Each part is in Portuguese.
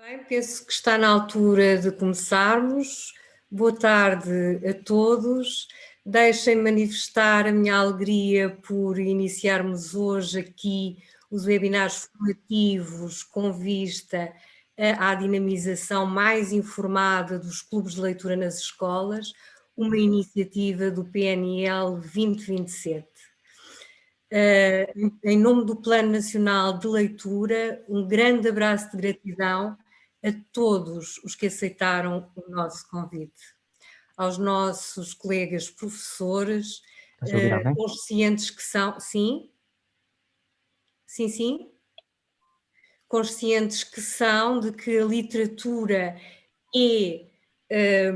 Bem, penso que está na altura de começarmos. Boa tarde a todos. Deixem-me manifestar a minha alegria por iniciarmos hoje aqui os webinars formativos com vista à dinamização mais informada dos clubes de leitura nas escolas, uma iniciativa do PNL 2027. Em nome do Plano Nacional de Leitura, um grande abraço de gratidão a todos os que aceitaram o nosso convite. Aos nossos colegas professores, conscientes que são... Sim? Sim? Conscientes que são de que a literatura é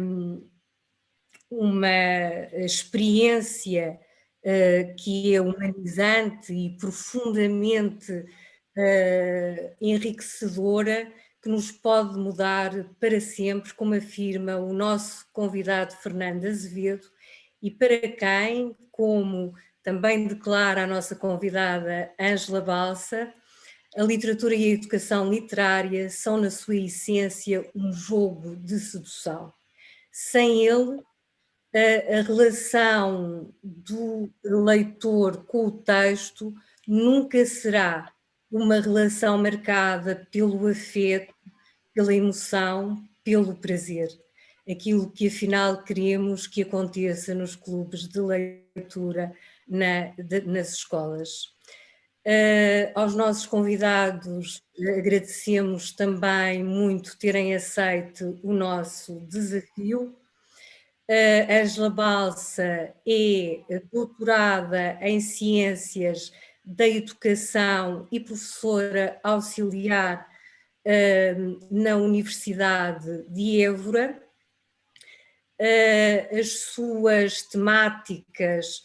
uma experiência que é humanizante e profundamente enriquecedora, que nos pode mudar para sempre, como afirma o nosso convidado Fernando Azevedo, e para quem, como também declara a nossa convidada Ângela Balsa, a literatura e a educação literária são, na sua essência, um jogo de sedução. Sem ele, a relação do leitor com o texto nunca será uma relação marcada pelo afeto, pela emoção, pelo prazer. Aquilo que afinal queremos que aconteça nos clubes de leitura nas escolas. Aos nossos convidados agradecemos também muito terem aceito o nosso desafio. A Ângela Balsa é doutorada em Ciências da Educação e professora auxiliar na Universidade de Évora. As suas temáticas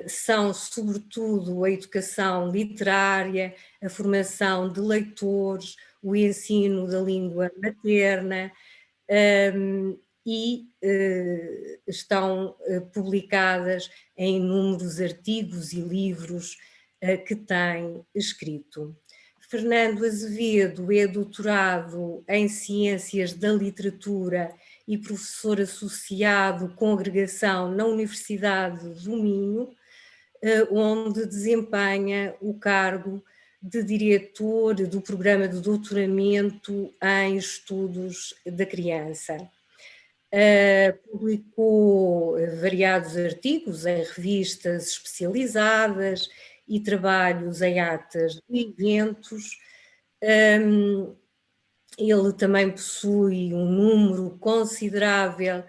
são, sobretudo, a educação literária, a formação de leitores, o ensino da língua materna, e estão publicadas em inúmeros artigos e livros que tem escrito. Fernando Azevedo é doutorado em Ciências da Literatura e professor associado com agregação na Universidade do Minho, onde desempenha o cargo de diretor do programa de doutoramento em estudos da criança. Publicou variados artigos em revistas especializadas e trabalhos em atas de eventos. Ele também possui um número considerável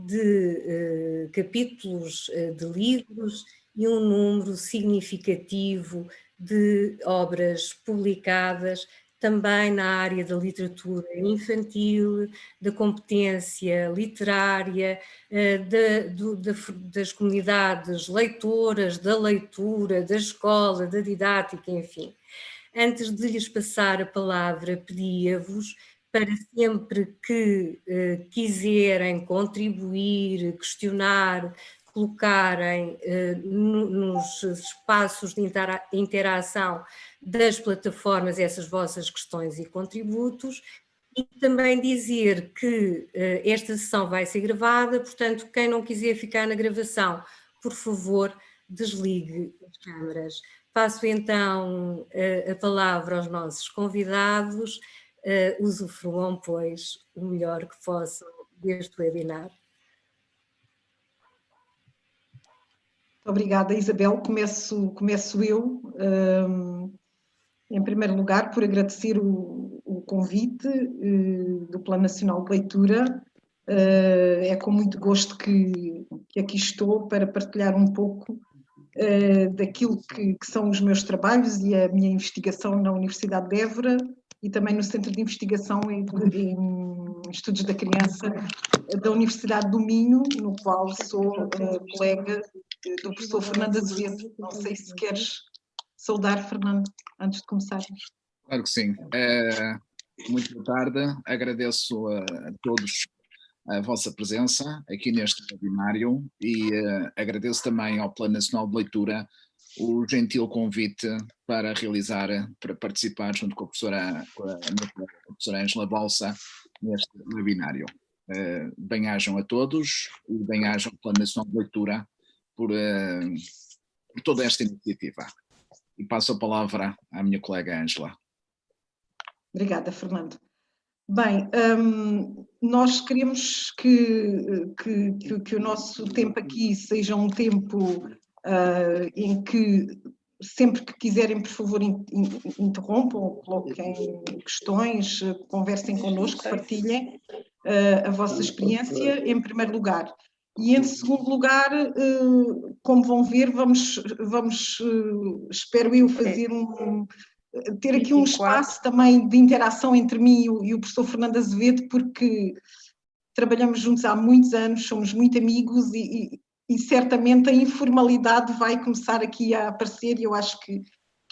de capítulos de livros e um número significativo de obras publicadas, também na área da literatura infantil, da competência literária, das comunidades leitoras, da leitura, da escola, da didática, enfim. Antes de lhes passar a palavra, pedia-vos para sempre que quiserem contribuir, questionar, colocarem nos espaços de interação das plataformas essas vossas questões e contributos, e também dizer que esta sessão vai ser gravada, portanto, quem não quiser ficar na gravação, por favor, desligue as câmaras. Passo então a palavra aos nossos convidados, usufruam, pois, o melhor que possam deste webinar. Obrigada, Isabel. Começo eu, em primeiro lugar, por agradecer o convite do Plano Nacional de Leitura. É com muito gosto que aqui estou para partilhar um pouco daquilo que são os meus trabalhos e a minha investigação na Universidade de Évora e também no Centro de Investigação em Estudos da Criança da Universidade do Minho, no qual sou colega do professor Fernando Azevedo. Não sei se queres saudar, Fernando, antes de começarmos. Claro que sim. Muito boa tarde, agradeço a todos a vossa presença aqui neste webinário e agradeço também ao Plano Nacional de Leitura o gentil convite para participar junto com a professora Ângela Balsa neste webinário. Bem-ajam a todos e bem-ajam pela Nacional de Leitura por toda esta iniciativa. E passo a palavra à minha colega Ângela. Obrigada, Fernando. Bem, nós queremos que o nosso tempo aqui seja um tempo em que, sempre que quiserem, por favor, interrompam, coloquem questões, conversem connosco, partilhem a vossa experiência, em primeiro lugar. E, em segundo lugar, como vão ver, vamos espero eu, ter aqui um espaço também de interação entre mim e o professor Fernando Azevedo, porque trabalhamos juntos há muitos anos, somos muito amigos e certamente a informalidade vai começar aqui a aparecer e eu acho que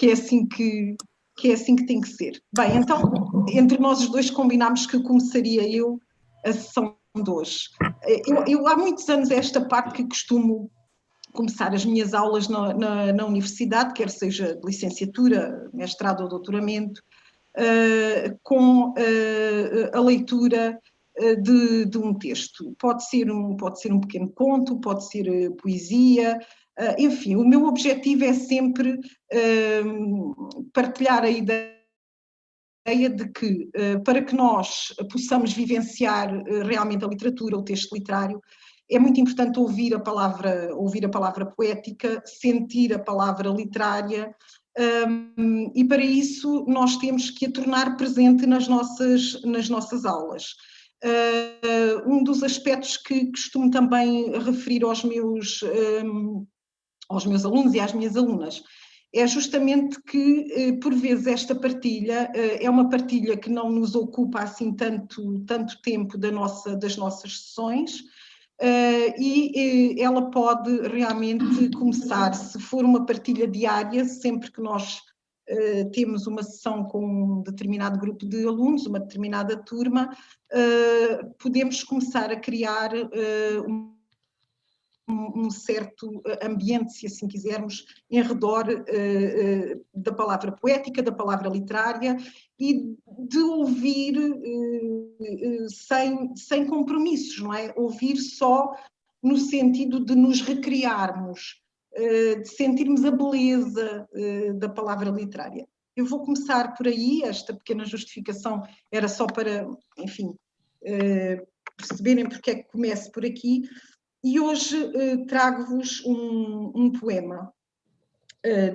é assim que tem que ser. Bem, então, entre nós os dois combinámos que começaria eu a sessão de hoje. Eu há muitos anos esta parte que costumo começar as minhas aulas na universidade, quer seja de licenciatura, mestrado ou doutoramento, com a leitura de um texto. Pode ser um pequeno conto, pode ser poesia, enfim, o meu objetivo é sempre partilhar a ideia de que, para que nós possamos vivenciar realmente a literatura, o texto literário, é muito importante ouvir a palavra poética, sentir a palavra literária, e para isso nós temos que a tornar presente nas nossas aulas. Um dos aspectos que costumo também referir aos meus alunos e às minhas alunas é justamente que, por vezes, esta partilha é uma partilha que não nos ocupa assim tanto tempo das nossas sessões, e ela pode realmente começar, se for uma partilha diária, sempre que nós temos uma sessão com um determinado grupo de alunos, uma determinada turma, podemos começar a criar um certo ambiente, se assim quisermos, em redor da palavra poética, da palavra literária, e de ouvir sem compromissos, não é? Ouvir só no sentido de nos recriarmos, de sentirmos a beleza da palavra literária. Eu vou começar por aí, esta pequena justificação era só para, enfim, perceberem porque é que começo por aqui. E hoje trago-vos um poema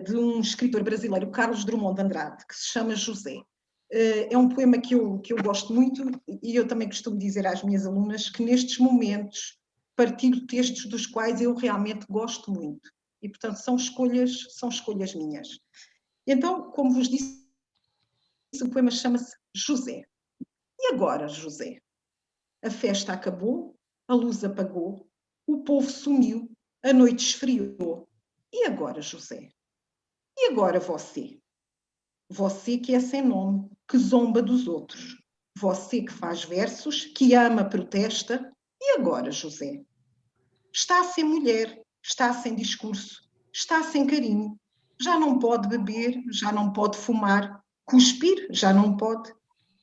de um escritor brasileiro, Carlos Drummond de Andrade, que se chama José. É um poema que eu gosto muito e eu também costumo dizer às minhas alunas que nestes momentos partilho textos dos quais eu realmente gosto muito. E, portanto, são escolhas minhas. Então, como vos disse, o poema chama-se José. E agora, José? A festa acabou, a luz apagou, o povo sumiu, a noite esfriou. E agora, José? E agora você? Você que é sem nome, que zomba dos outros. Você que faz versos, que ama, protesta. E agora, José? Está sem mulher, está sem discurso, está sem carinho. Já não pode beber, já não pode fumar. Cuspir, já não pode.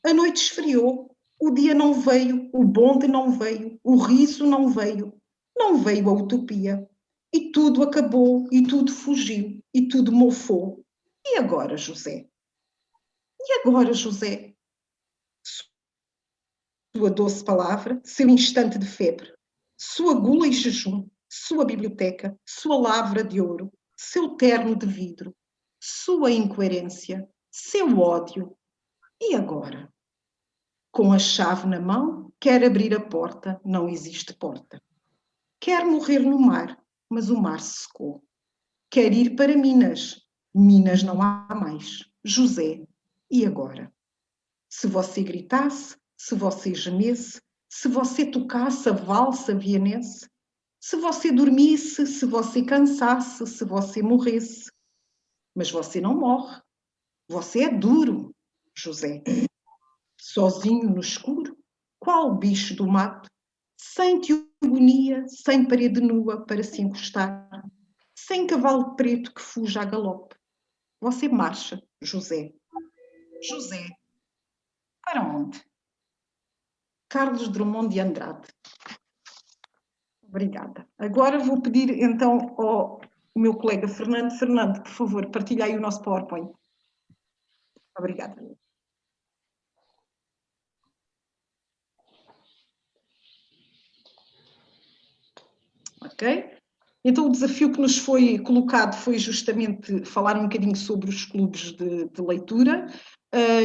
A noite esfriou, o dia não veio, o bonde não veio, o riso não veio. Não veio a utopia, e tudo acabou, e tudo fugiu, e tudo mofou. E agora, José? E agora, José? Sua doce palavra, seu instante de febre, sua gula e jejum, sua biblioteca, sua lavra de ouro, seu terno de vidro, sua incoerência, seu ódio. E agora? Com a chave na mão, quer abrir a porta, não existe porta. Quer morrer no mar, mas o mar se secou. Quer ir para Minas, Minas não há mais. José, e agora? Se você gritasse, se você gemesse, se você tocasse a valsa vienense, se você dormisse, se você cansasse, se você morresse. Mas você não morre. Você é duro, José. Sozinho no escuro, qual bicho do mato, sem teogonia, sem parede nua para se encostar, Sem cavalo preto que fuja a galope. Você marcha, José. José. Para onde? Carlos Drummond de Andrade. Obrigada. Agora vou pedir então ao meu colega Fernando. Fernando, por favor, partilha aí o nosso PowerPoint. Obrigada. Ok? Então o desafio que nos foi colocado foi justamente falar um bocadinho sobre os clubes de leitura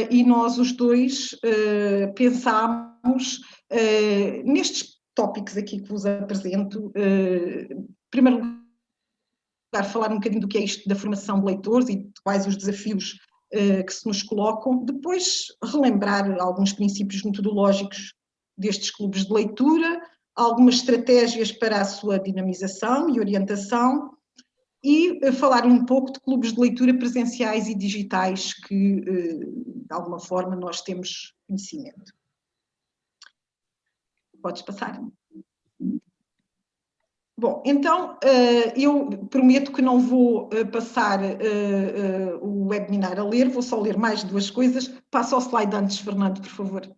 e nós os dois pensámos nestes tópicos aqui que vos apresento. Em primeiro lugar, falar um bocadinho do que é isto da formação de leitores e de quais os desafios que se nos colocam. Depois, relembrar alguns princípios metodológicos destes clubes de leitura, algumas estratégias para a sua dinamização e orientação e falar um pouco de clubes de leitura presenciais e digitais que, de alguma forma, nós temos conhecimento. Podes passar? Bom, então eu prometo que não vou passar o webinar a ler, vou só ler mais duas coisas. Passa ao slide antes, Fernando, por favor.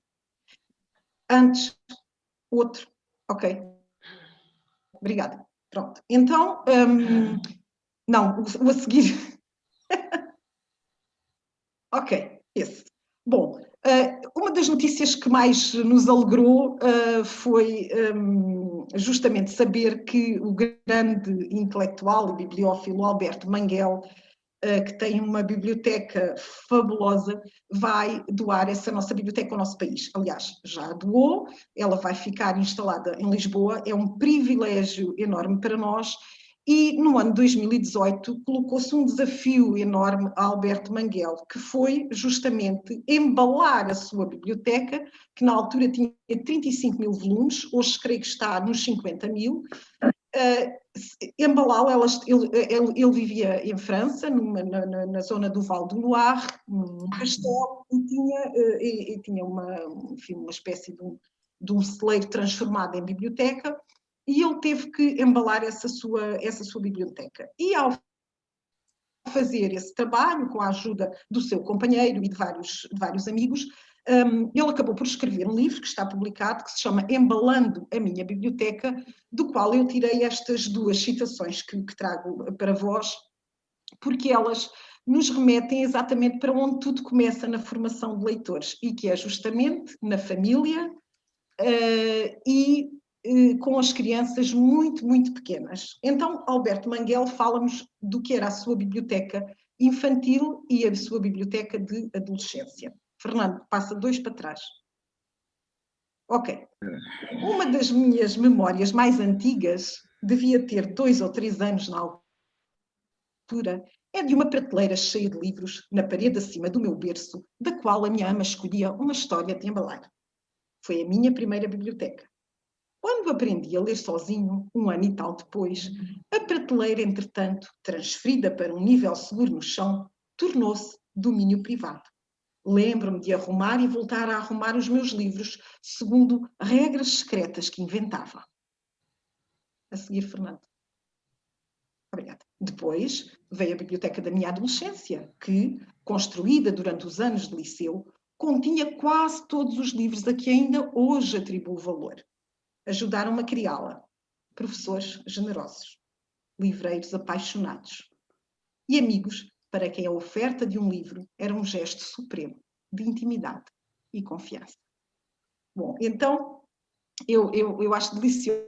Antes, outro. Ok. Obrigada. Pronto. Então, não, o a seguir. Ok, esse. Bom, uma das notícias que mais nos alegrou foi justamente saber que o grande intelectual e bibliófilo Alberto Manguel, que tem uma biblioteca fabulosa, vai doar essa nossa biblioteca ao nosso país. Aliás, já doou, ela vai ficar instalada em Lisboa, é um privilégio enorme para nós. E no ano 2018 colocou-se um desafio enorme a Alberto Manguel, que foi justamente embalar a sua biblioteca, que na altura tinha 35 mil volumes, hoje creio que está nos 50 mil, embalá-la. Ele vivia em França, na zona do Val do Loire, num castelo, e tinha uma espécie de um celeiro transformado em biblioteca, e ele teve que embalar essa sua biblioteca. E ao fazer esse trabalho, com a ajuda do seu companheiro e de vários amigos, ele acabou por escrever um livro que está publicado, que se chama Embalando a Minha Biblioteca, do qual eu tirei estas duas citações que trago para vós, porque elas nos remetem exatamente para onde tudo começa na formação de leitores, e que é justamente na família e com as crianças muito, muito pequenas. Então, Alberto Manguel fala-nos do que era a sua biblioteca infantil e a sua biblioteca de adolescência. Fernando, passa 2 para trás. Ok. Uma das minhas memórias mais antigas, devia ter 2 ou 3 anos na altura, é de uma prateleira cheia de livros na parede acima do meu berço, da qual a minha ama escolhia uma história de embalar. Foi a minha primeira biblioteca. Quando aprendi a ler sozinho, 1 ano e tal depois, a prateleira, entretanto, transferida para um nível seguro no chão, tornou-se domínio privado. Lembro-me de arrumar e voltar a arrumar os meus livros, segundo regras secretas que inventava. A seguir, Fernando. Obrigada. Depois veio a biblioteca da minha adolescência, que, construída durante os anos de liceu, continha quase todos os livros a que ainda hoje atribuo valor. Ajudaram-me a criá-la. Professores generosos, livreiros apaixonados e amigos para quem a oferta de um livro era um gesto supremo de intimidade e confiança. Bom, então, eu acho deliciosa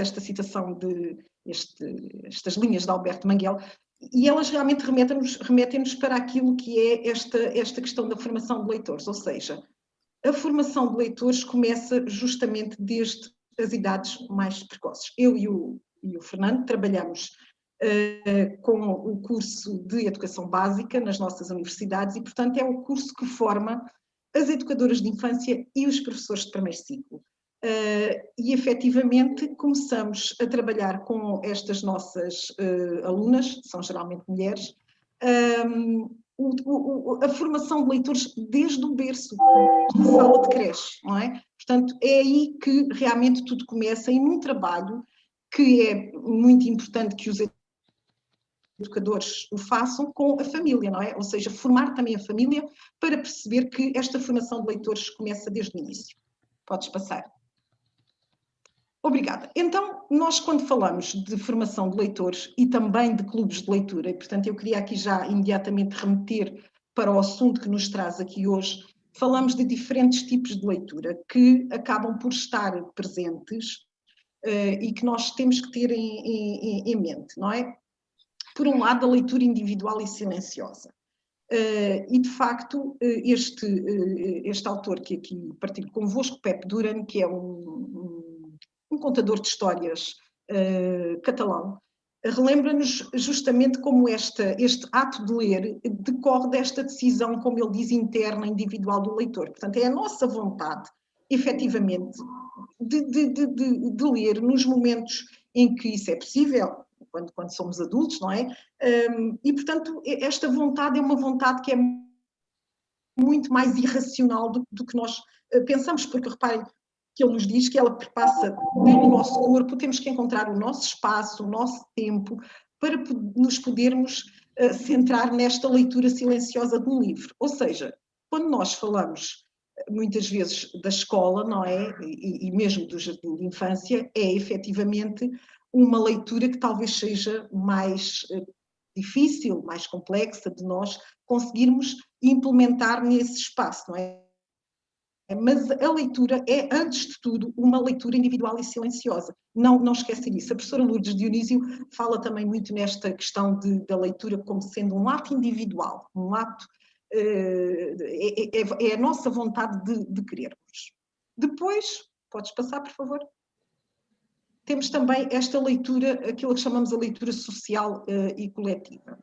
esta citação estas linhas de Alberto Manguel, e elas realmente remetem-nos para aquilo que é esta questão da formação de leitores, ou seja, a formação de leitores começa justamente desde as idades mais precoces. Eu e o Fernando trabalhamos com o curso de Educação Básica nas nossas universidades e, portanto, é o curso que forma as educadoras de infância e os professores de primeiro ciclo. E, efetivamente, começamos a trabalhar com estas nossas alunas, são geralmente mulheres, a formação de leitores desde o berço, da sala de creche, não é? Portanto, é aí que realmente tudo começa, e num trabalho que é muito importante que os educadores o façam com a família, não é? Ou seja, formar também a família para perceber que esta formação de leitores começa desde o início. Podes passar. Obrigada. Então, nós quando falamos de formação de leitores e também de clubes de leitura, e portanto eu queria aqui já imediatamente remeter para o assunto que nos traz aqui hoje, falamos de diferentes tipos de leitura que acabam por estar presentes e que nós temos que ter em mente, não é? Por um lado, a leitura individual e silenciosa. E, de facto, este autor que aqui partilho convosco, Pep Duran, que é um contador de histórias catalão, relembra-nos justamente como este ato de ler decorre desta decisão, como ele diz, interna, individual do leitor. Portanto, é a nossa vontade, efetivamente, de ler nos momentos em que isso é possível, quando somos adultos, não é? E, portanto, esta vontade é uma vontade que é muito mais irracional do que nós pensamos, porque reparem que ele nos diz que ela perpassa pelo nosso corpo, temos que encontrar o nosso espaço, o nosso tempo, para nos podermos centrar nesta leitura silenciosa de um livro. Ou seja, quando nós falamos muitas vezes da escola, não é? E mesmo do jardim de infância, é efetivamente uma leitura que talvez seja mais difícil, mais complexa de nós conseguirmos implementar nesse espaço, não é? Mas a leitura é, antes de tudo, uma leitura individual e silenciosa. Não esquecer isso. A professora Lourdes Dionísio fala também muito nesta questão da leitura como sendo um ato individual, um ato, é a nossa vontade de querermos. Depois, podes passar, por favor? Temos também esta leitura, aquilo que chamamos a leitura social e coletiva.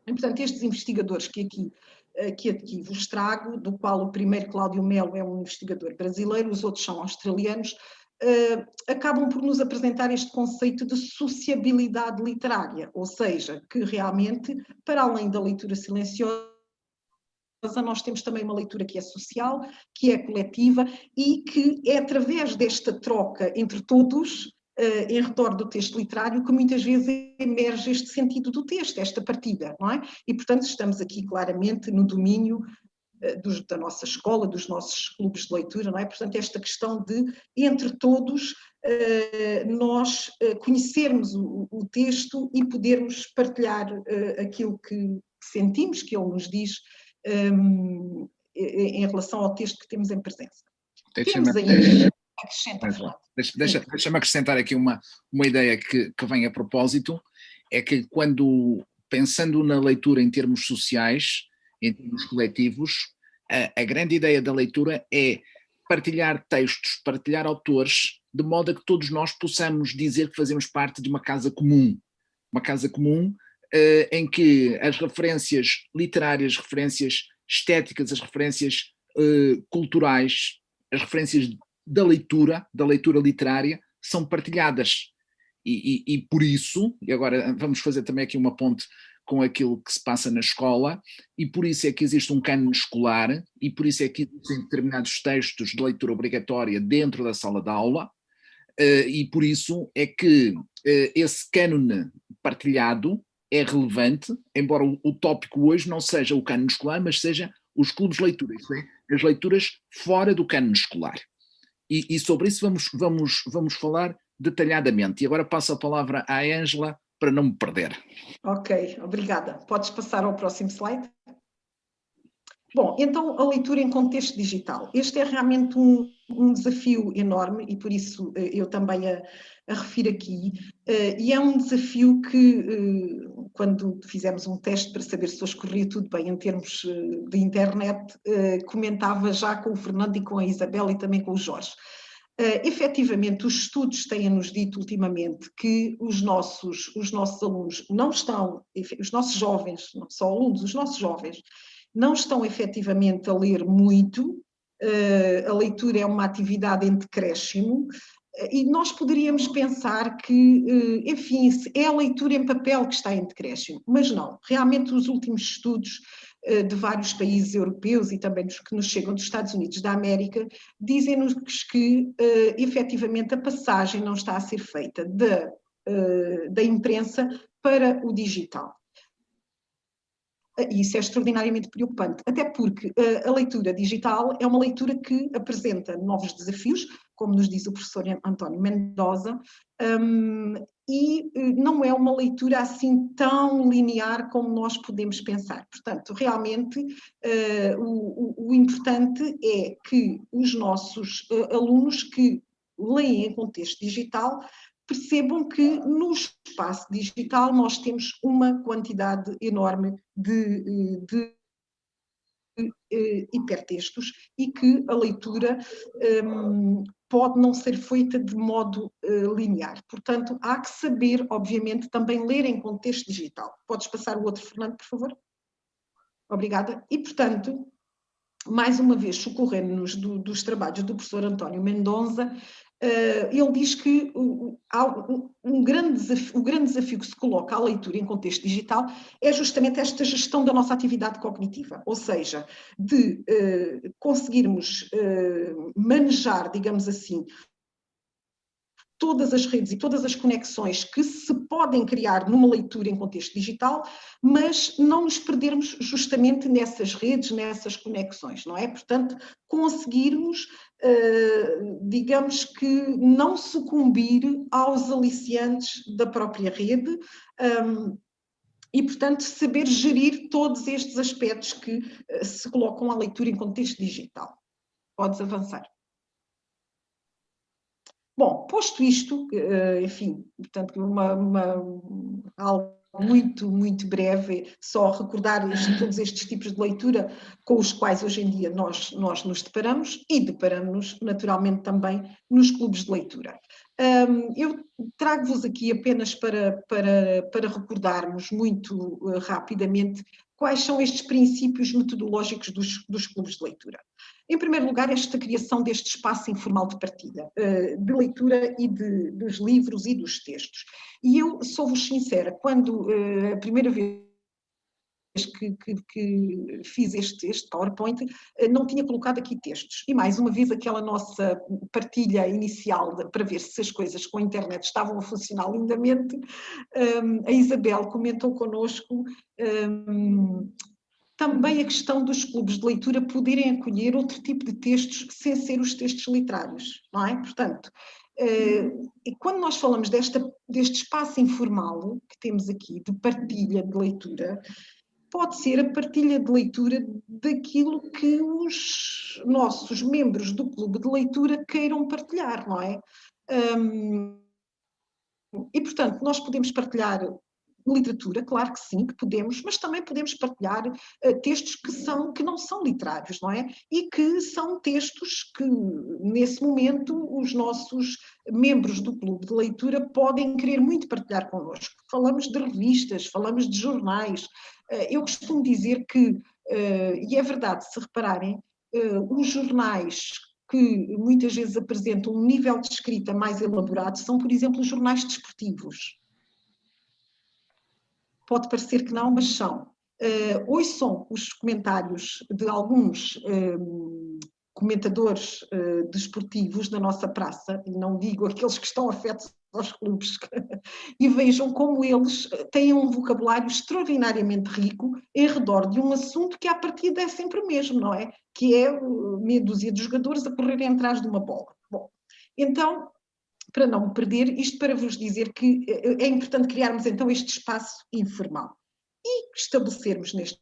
E, portanto, estes investigadores que aqui vos trago, do qual o primeiro, Cláudio Melo, é um investigador brasileiro, os outros são australianos, acabam por nos apresentar este conceito de sociabilidade literária, ou seja, que realmente, para além da leitura silenciosa, nós temos também uma leitura que é social, que é coletiva e que é através desta troca entre todos, em redor do texto literário, que muitas vezes emerge este sentido do texto, esta partilha, não é? E, portanto, estamos aqui claramente no domínio da nossa escola, dos nossos clubes de leitura, não é? Portanto, esta questão de, entre todos, nós conhecermos o texto e podermos partilhar aquilo que sentimos, que ele nos diz, em relação ao texto que temos em presença. Temos aí... Deixa-me acrescentar aqui uma ideia que vem a propósito, é que quando, pensando na leitura em termos sociais, em termos coletivos, a grande ideia da leitura é partilhar textos, partilhar autores, de modo a que todos nós possamos dizer que fazemos parte de uma casa comum em que as referências literárias, as referências estéticas, as referências culturais, as referências da leitura literária são partilhadas e por isso, e agora vamos fazer também aqui uma ponte com aquilo que se passa na escola, e por isso é que existe um cânone escolar, e por isso é que existem determinados textos de leitura obrigatória dentro da sala de aula, e por isso é que esse cânone partilhado é relevante, embora o tópico hoje não seja o cânone escolar, mas seja os clubes de leitura, isso é, as leituras fora do cânone escolar. E sobre isso vamos falar detalhadamente. E agora passo a palavra à Ângela para não me perder. Ok, obrigada. Podes passar ao próximo slide? Bom, então a leitura em contexto digital. Este é realmente um desafio enorme e por isso eu também a refiro aqui. E é um desafio que, quando fizemos um teste para saber se hoje corria tudo bem em termos de internet, comentava já com o Fernando e com a Isabel e também com o Jorge. Efetivamente, os estudos têm-nos dito ultimamente que os nossos alunos não estão, os nossos jovens, não só alunos, os nossos jovens, não estão efetivamente a ler muito, a leitura é uma atividade em decréscimo, e nós poderíamos pensar que, enfim, é a leitura em papel que está em decréscimo, mas não. Realmente os últimos estudos de vários países europeus e também dos que nos chegam dos Estados Unidos da América dizem-nos que efetivamente a passagem não está a ser feita da imprensa para o digital. E isso é extraordinariamente preocupante, até porque a leitura digital é uma leitura que apresenta novos desafios, como nos diz o professor António Mendoza, e não é uma leitura assim tão linear como nós podemos pensar. Portanto, realmente o importante é que os nossos alunos que leem em contexto digital percebam que no espaço digital nós temos uma quantidade enorme de hipertextos e que a leitura pode não ser feita de modo linear. Portanto, há que saber, obviamente, também ler em contexto digital. Podes passar o outro, Fernando, por favor? Obrigada. E, portanto, mais uma vez, socorrendo-nos dos trabalhos do professor António Mendonça, ele diz que o grande desafio que se coloca à leitura em contexto digital é justamente esta gestão da nossa atividade cognitiva, ou seja, de conseguirmos manejar, digamos assim, todas as redes e todas as conexões que se podem criar numa leitura em contexto digital, mas não nos perdermos justamente nessas redes, nessas conexões, não é? Portanto, conseguirmos, digamos que, não sucumbir aos aliciantes da própria rede e, portanto, saber gerir todos estes aspectos que se colocam à leitura em contexto digital. Podes avançar. Bom, posto isto, enfim, portanto, algo muito breve, só recordar todos estes tipos de leitura com os quais hoje em dia nós nos deparamos e deparamos naturalmente também nos clubes de leitura. Eu trago-vos aqui apenas para recordarmos muito rapidamente quais são estes princípios metodológicos dos clubes de leitura. Em primeiro lugar, esta criação deste espaço informal de partilha, de leitura e dos livros e dos textos. E eu sou-vos sincera, quando a primeira vez que fiz este PowerPoint, não tinha colocado aqui textos. E mais uma vez aquela nossa partilha inicial para ver se as coisas com a internet estavam a funcionar lindamente, a Isabel comentou connosco também a questão dos clubes de leitura poderem acolher outro tipo de textos sem ser os textos literários, não é? Portanto, e quando nós falamos deste espaço informal que temos aqui, de partilha de leitura, pode ser a partilha de leitura daquilo que os nossos membros do clube de leitura queiram partilhar, não é? E, portanto, nós podemos partilhar literatura, claro que sim, que podemos, mas também podemos partilhar textos que não são literários, não é? E que são textos que, nesse momento, os nossos membros do clube de leitura podem querer muito partilhar connosco. Falamos de revistas, falamos de jornais. Eu costumo dizer que, e é verdade, se repararem, os jornais que muitas vezes apresentam um nível de escrita mais elaborado são, por exemplo, os jornais desportivos. Pode parecer que não, mas são. Ouçam os comentários de alguns comentadores desportivos da nossa praça, e não digo aqueles que estão afetos aos clubes, e vejam como eles têm um vocabulário extraordinariamente rico em redor de um assunto que à partida é sempre o mesmo, não é? Que é meia dúzia de jogadores a correrem atrás de uma bola. Bom, então, para não me perder, isto para vos dizer que é importante criarmos então este espaço informal e estabelecermos neste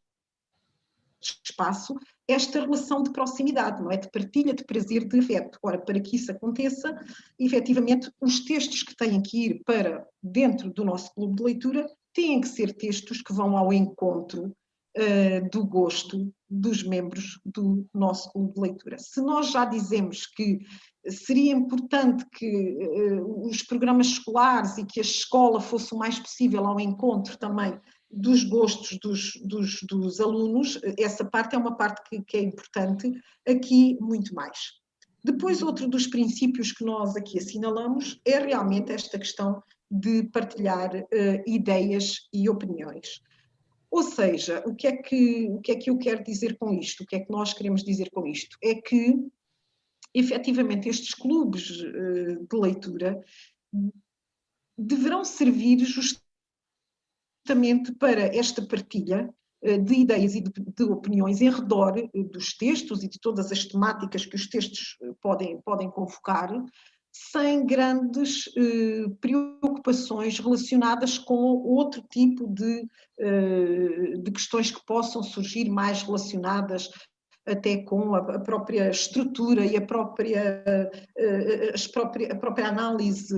espaço esta relação de proximidade, não é? De partilha, de prazer, de afeto. Ora, para que isso aconteça, efetivamente, os textos que têm que ir para dentro do nosso clube de leitura têm que ser textos que vão ao encontro do gosto dos membros do nosso clube de leitura. Se nós já dizemos que seria importante que os programas escolares e que a escola fosse o mais possível ao encontro também dos gostos dos alunos, essa parte é uma parte que é importante, aqui muito mais. Depois, outro dos princípios que nós aqui assinalamos é realmente esta questão de partilhar ideias e opiniões. Ou seja, o que é que eu quero dizer com isto? O que é que nós queremos dizer com isto? É que, efetivamente, estes clubes de leitura deverão servir justamente para esta partilha de ideias e de opiniões em redor dos textos e de todas as temáticas que os textos podem convocar, sem grandes preocupações relacionadas com outro tipo de questões que possam surgir mais relacionadas até com a própria estrutura e a própria análise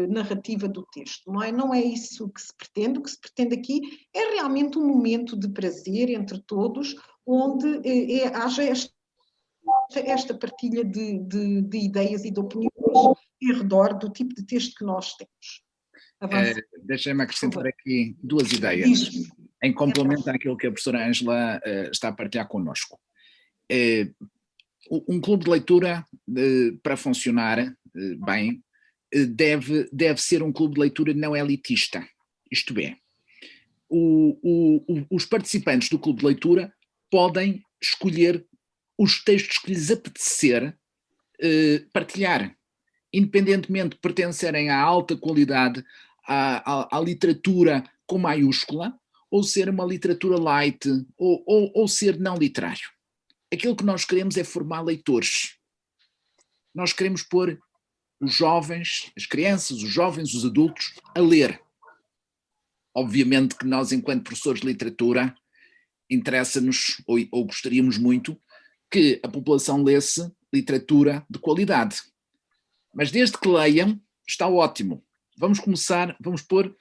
narrativa do texto. Não é isso que se pretende. O que se pretende aqui é realmente um momento de prazer entre todos, onde haja esta partilha de ideias e de opiniões em redor do tipo de texto que nós temos. Deixem-me acrescentar aqui duas ideias, em complemento àquilo que a professora Ângela está a partilhar connosco. Um clube de leitura, para funcionar bem, deve ser um clube de leitura não elitista. Isto é, os participantes do clube de leitura podem escolher os textos que lhes apetecer partilhar, independentemente de pertencerem à alta qualidade, à literatura com maiúscula, ou ser uma literatura light, ou ser não literário. Aquilo que nós queremos é formar leitores. Nós queremos pôr os jovens, as crianças, os jovens, os adultos a ler. Obviamente que nós, enquanto professores de literatura, interessa-nos, ou gostaríamos muito, que a população lesse literatura de qualidade. Mas desde que leiam, está ótimo. Vamos pôr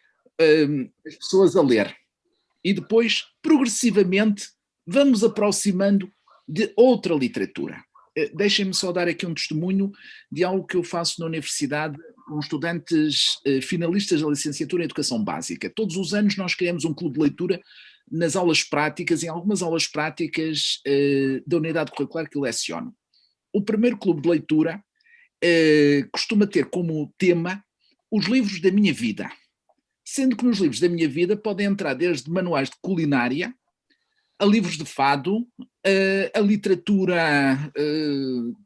as pessoas a ler. E depois, progressivamente, vamos aproximando de outra literatura. Deixem-me só dar aqui um testemunho de algo que eu faço na universidade com estudantes finalistas da licenciatura em Educação Básica. Todos os anos nós criamos um clube de leitura nas aulas práticas, em algumas aulas práticas da unidade curricular que eu leciono. O primeiro clube de leitura costuma ter como tema os livros da minha vida, sendo que nos livros da minha vida podem entrar desde manuais de culinária, a livros de fado, a literatura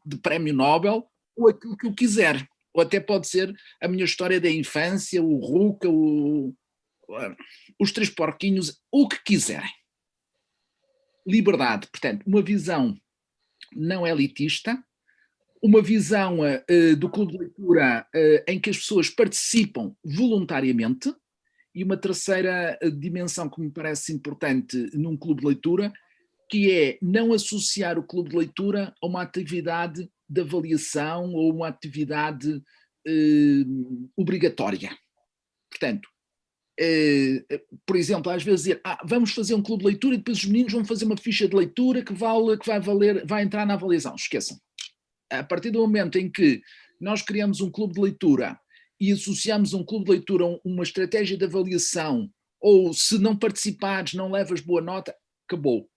de prémio Nobel, ou aquilo que eu quiser. Ou até pode ser a minha história da infância, o Ruca, os Três Porquinhos, o que quiserem. Liberdade, portanto, uma visão não elitista, uma visão do clube de leitura em que as pessoas participam voluntariamente, e uma terceira dimensão que me parece importante num clube de leitura, que é não associar o clube de leitura a uma atividade de avaliação ou uma atividade obrigatória. Portanto, por exemplo, às vezes dizer, vamos fazer um clube de leitura e depois os meninos vão fazer uma ficha de leitura que vai entrar na avaliação. Esqueçam. A partir do momento em que nós criamos um clube de leitura e associamos um clube de leitura a uma estratégia de avaliação, ou se não participares, não levas boa nota, acabou.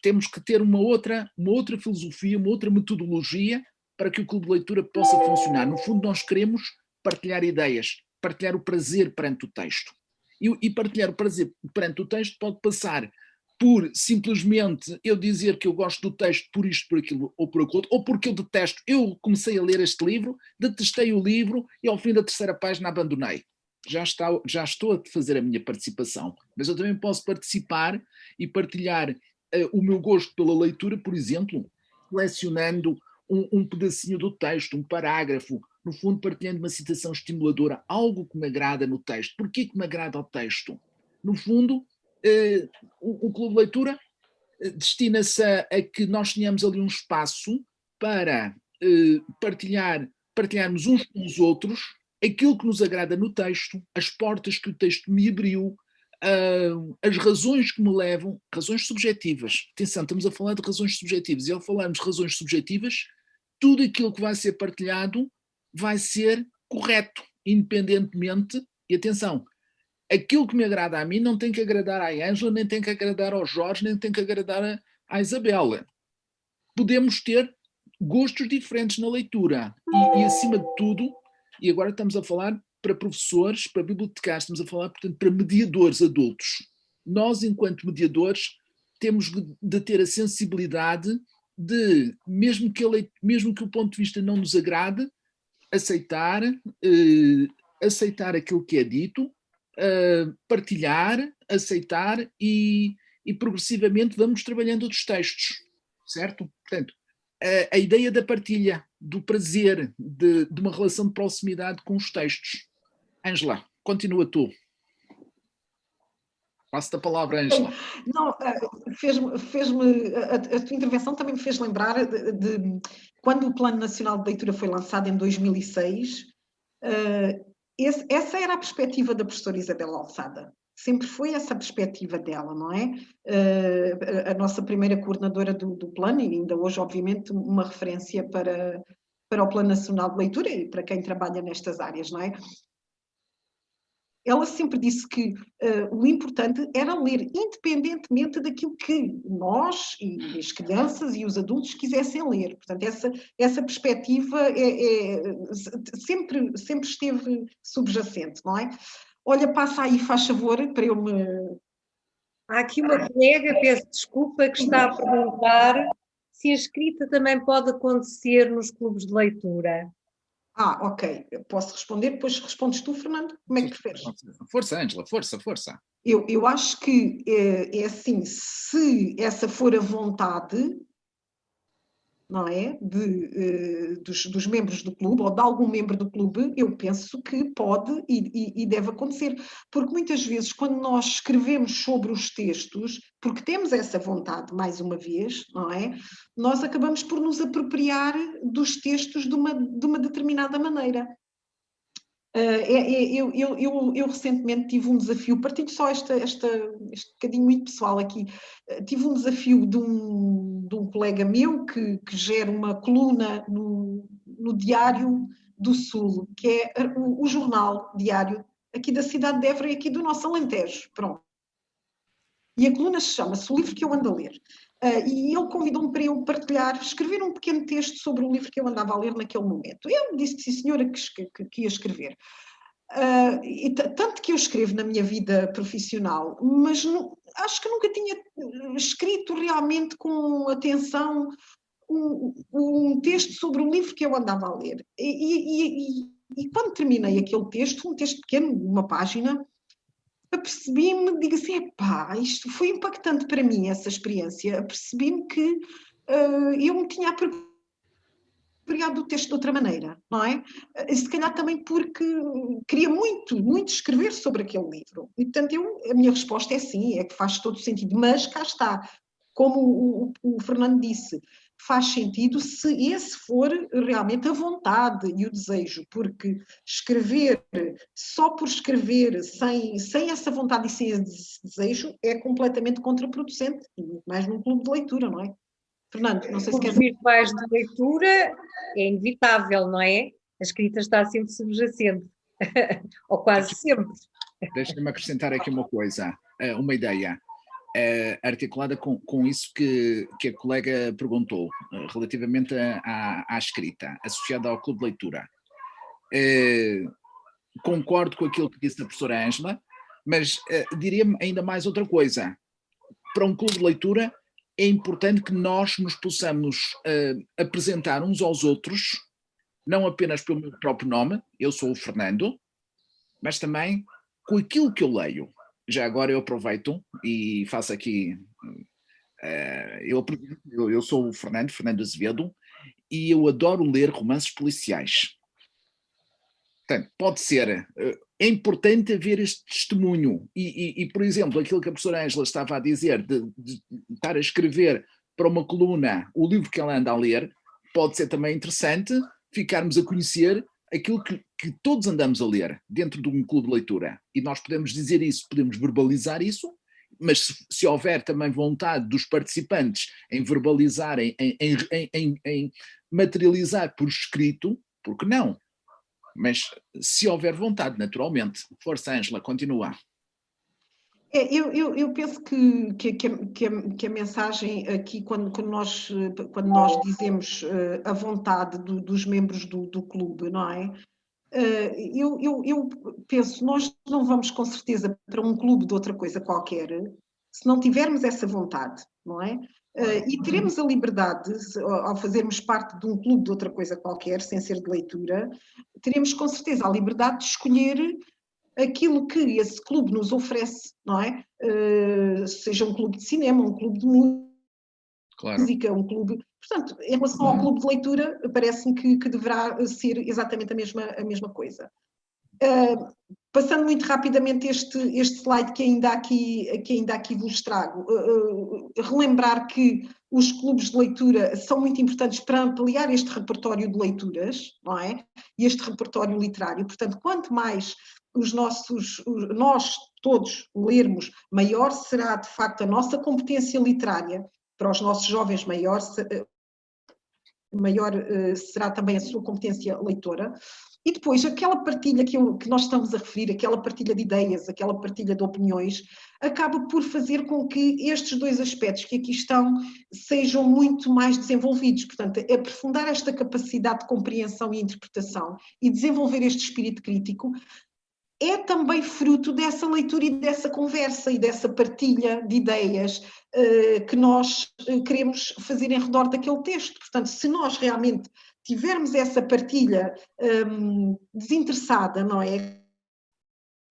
Temos que ter uma outra filosofia, uma outra metodologia para que o clube de leitura possa funcionar. No fundo, nós queremos partilhar ideias, partilhar o prazer perante o texto. E partilhar o prazer perante o texto pode passar por simplesmente eu dizer que eu gosto do texto por isto, por aquilo ou por aquilo outro, ou porque eu detesto. Eu comecei a ler este livro, detestei o livro e ao fim da terceira página abandonei. Já estou a fazer a minha participação, mas eu também posso participar e partilhar o meu gosto pela leitura, por exemplo, selecionando um pedacinho do texto, um parágrafo, no fundo partilhando uma citação estimuladora, algo que me agrada no texto. Porquê que me agrada o texto? No fundo, o clube de leitura destina-se a que nós tenhamos ali um espaço para partilharmos uns com os outros aquilo que nos agrada no texto, as portas que o texto me abriu, as razões que me levam, razões subjetivas. Atenção, estamos a falar de razões subjetivas, e ao falarmos de razões subjetivas, tudo aquilo que vai ser partilhado vai ser correto, independentemente, e atenção, aquilo que me agrada a mim não tem que agradar à Ângela, nem tem que agradar ao Jorge, nem tem que agradar à Isabela. Podemos ter gostos diferentes na leitura e acima de tudo, e agora estamos a falar para professores, para bibliotecários, estamos a falar, portanto, para mediadores adultos. Nós, enquanto mediadores, temos de ter a sensibilidade de, mesmo que o ponto de vista não nos agrade, aceitar, aceitar aquilo que é dito, partilhar, aceitar e progressivamente vamos trabalhando os textos, certo? Portanto, a ideia da partilha, do prazer, de uma relação de proximidade com os textos. Ângela, continua tu. Passo-te a palavra, Ângela. Não, a tua intervenção também me fez lembrar de quando o Plano Nacional de Leitura foi lançado em 2006, essa era a perspectiva da professora Isabel Alçada. Sempre foi essa a perspectiva dela, não é? A nossa primeira coordenadora do plano, e ainda hoje, obviamente, uma referência para o Plano Nacional de Leitura e para quem trabalha nestas áreas, não é? Ela sempre disse que o importante era ler, independentemente daquilo que nós, e as crianças e os adultos quisessem ler. Portanto, essa perspectiva sempre esteve subjacente, não é? Olha, passa aí, faz favor, para eu me... Há aqui uma colega, peço desculpa, que está a perguntar se a escrita também pode acontecer nos clubes de leitura. Ok. Eu posso responder, depois respondes tu, Fernando? Como é que preferes? Força, Ângela, força. Eu acho que é assim, se essa for a vontade, não é, dos membros do clube, ou de algum membro do clube, eu penso que pode e deve acontecer. Porque muitas vezes, quando nós escrevemos sobre os textos, porque temos essa vontade, mais uma vez, não é? Nós acabamos por nos apropriar dos textos de uma determinada maneira. Eu recentemente tive um desafio, partilho só este bocadinho muito pessoal aqui, tive um desafio de um colega meu que gera uma coluna no Diário do Sul, que é o jornal diário aqui da cidade de Évora e aqui do nosso Alentejo, pronto. E a coluna chama-se O Livro que eu ando a ler. E ele convidou-me para eu partilhar, escrever um pequeno texto sobre o livro que eu andava a ler naquele momento. Eu disse, sim senhora, que ia escrever. Tanto que eu escrevo na minha vida profissional, mas acho que nunca tinha escrito realmente com atenção um texto sobre o livro que eu andava a ler. E quando terminei aquele texto, um texto pequeno, uma página, apercebi-me, digo assim, epá, isto foi impactante para mim, essa experiência. Apercebi-me que eu me tinha apropriado do texto de outra maneira, não é? Se calhar também porque queria muito escrever sobre aquele livro. E, portanto, a minha resposta é sim, é que faz todo sentido. Mas cá está, como o Fernando disse, faz sentido se esse for realmente a vontade e o desejo, porque escrever só por escrever, sem essa vontade e sem esse desejo, é completamente contraproducente, mais num clube de leitura, não é? Fernando, não sei se queres... Os rituais de leitura é inevitável, não é? A escrita está sempre subjacente, ou quase sempre. Deixa-me acrescentar aqui uma coisa, uma ideia. Articulada com isso que a colega perguntou, relativamente à escrita, associada ao clube de leitura. Concordo com aquilo que disse a professora Ângela, mas diria-me ainda mais outra coisa. Para um clube de leitura é importante que nós nos possamos apresentar uns aos outros, não apenas pelo meu próprio nome, eu sou o Fernando, mas também com aquilo que eu leio. Já agora eu aproveito e faço aqui, eu sou o Fernando Azevedo, e eu adoro ler romances policiais. Portanto, pode ser, é importante haver este testemunho e, por exemplo, aquilo que a professora Ângela estava a dizer, de estar a escrever para uma coluna o livro que ela anda a ler, pode ser também interessante ficarmos a conhecer aquilo que todos andamos a ler dentro de um clube de leitura. E nós podemos dizer isso, podemos verbalizar isso, mas se houver também vontade dos participantes em verbalizarem, em materializar por escrito, por que não? Mas se houver vontade, naturalmente. Força, Ângela, continua. Eu penso que a mensagem aqui, quando nós dizemos a vontade dos membros do clube, não é? Eu penso, nós não vamos com certeza para um clube de outra coisa qualquer, se não tivermos essa vontade, não é? E teremos a liberdade, ao fazermos parte de um clube de outra coisa qualquer, sem ser de leitura, teremos com certeza a liberdade de escolher aquilo que esse clube nos oferece, não é? Seja um clube de cinema, um clube de música, um clube... Portanto, em relação ao clube de leitura, parece-me que deverá ser exatamente a mesma coisa. Passando muito rapidamente este slide que ainda aqui vos trago, relembrar que os clubes de leitura são muito importantes para ampliar este repertório de leituras, não é? E este repertório literário. Portanto, quanto mais nós todos lermos, maior será de facto a nossa competência literária, para os nossos jovens maior será também a sua competência leitora. E depois, aquela partilha que nós estamos a referir, aquela partilha de ideias, aquela partilha de opiniões, acaba por fazer com que estes dois aspectos que aqui estão sejam muito mais desenvolvidos. Portanto, aprofundar esta capacidade de compreensão e interpretação e desenvolver este espírito crítico é também fruto dessa leitura e dessa conversa e dessa partilha de ideias que nós queremos fazer em redor daquele texto. Portanto, se nós realmente tivermos essa partilha desinteressada, não é?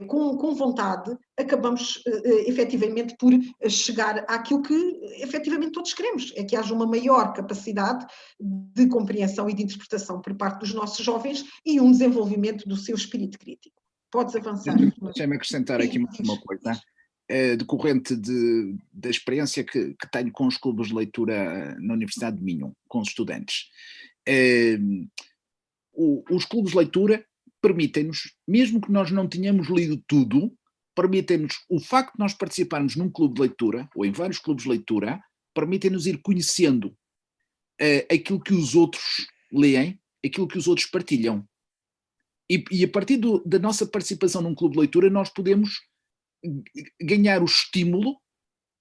Com vontade, acabamos efetivamente por chegar àquilo que efetivamente todos queremos, é que haja uma maior capacidade de compreensão e de interpretação por parte dos nossos jovens e um desenvolvimento do seu espírito crítico. Podes avançar. Deixa-me acrescentar aqui uma coisa, decorrente da experiência que tenho com os clubes de leitura na Universidade de Minho, com os estudantes. Os clubes de leitura permitem-nos, mesmo que nós não tenhamos lido tudo, permitem-nos, o facto de nós participarmos num clube de leitura, ou em vários clubes de leitura, permitem-nos ir conhecendo aquilo que os outros leem, aquilo que os outros partilham. E a partir da nossa participação num clube de leitura, nós podemos ganhar o estímulo,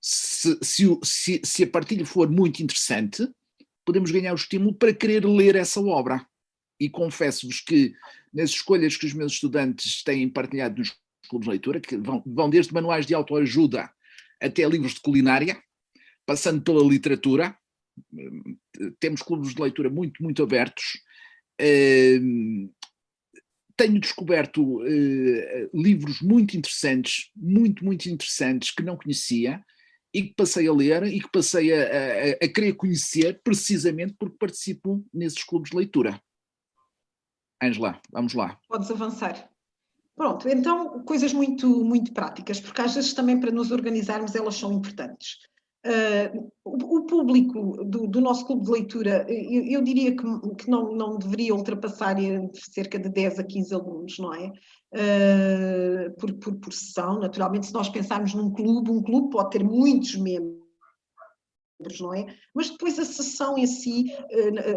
se a partilha for muito interessante, podemos ganhar o estímulo para querer ler essa obra. E confesso-vos que nas escolhas que os meus estudantes têm partilhado nos clubes de leitura, que vão desde manuais de autoajuda até livros de culinária, passando pela literatura, temos clubes de leitura muito, muito abertos. Tenho descoberto livros muito interessantes, muito, muito interessantes, que não conhecia e que passei a ler e que passei a querer conhecer precisamente porque participo nesses clubes de leitura. Ângela, vamos lá. Podes avançar. Pronto, então, coisas muito, muito práticas, porque às vezes também para nos organizarmos elas são importantes. O público do nosso clube de leitura, eu diria que não deveria ultrapassar cerca de 10 a 15 alunos, não é? Por sessão, naturalmente, se nós pensarmos num clube, um clube pode ter muitos membros, não é? Mas depois a sessão em si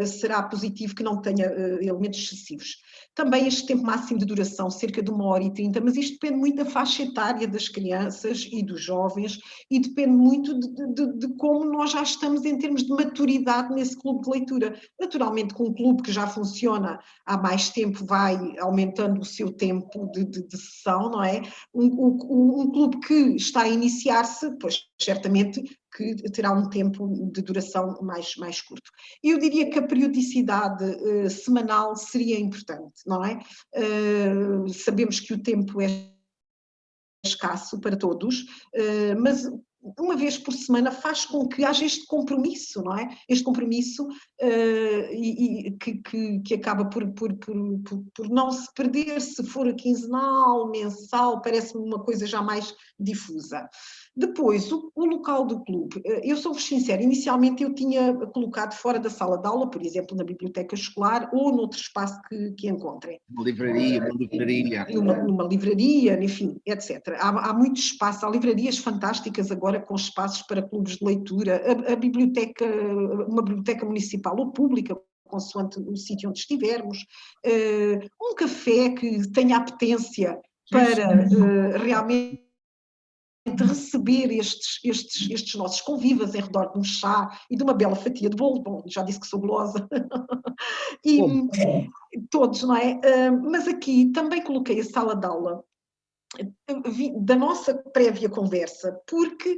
será positivo que não tenha elementos excessivos. Também este tempo máximo de duração, cerca de 1h30, mas isto depende muito da faixa etária das crianças e dos jovens e depende muito de como nós já estamos em termos de maturidade nesse clube de leitura. Naturalmente, com um clube que já funciona há mais tempo vai aumentando o seu tempo de sessão, não é? Um clube que está a iniciar-se, pois certamente que terá um tempo de duração mais curto. Eu diria que a periodicidade semanal seria importante, não é? Sabemos que o tempo é escasso para todos, mas uma vez por semana faz com que haja este compromisso, não é? Este compromisso que acaba por não se perder, se for quinzenal, mensal, parece-me uma coisa já mais difusa. Depois, o local do clube. Eu sou-vos sincera, inicialmente eu tinha colocado fora da sala de aula, por exemplo, na biblioteca escolar ou noutro espaço que encontrem. Uma livraria. Numa livraria, enfim, etc. Há muito espaço, há livrarias fantásticas agora com espaços para clubes de leitura, uma biblioteca municipal ou pública, consoante o sítio onde estivermos, um café que tenha apetência para realmente receber estes nossos convivas em redor de um chá e de uma bela fatia de bolo. Bom, já disse que sou gulosa. E todos, não é? Mas aqui também coloquei a sala de aula da nossa prévia conversa, porque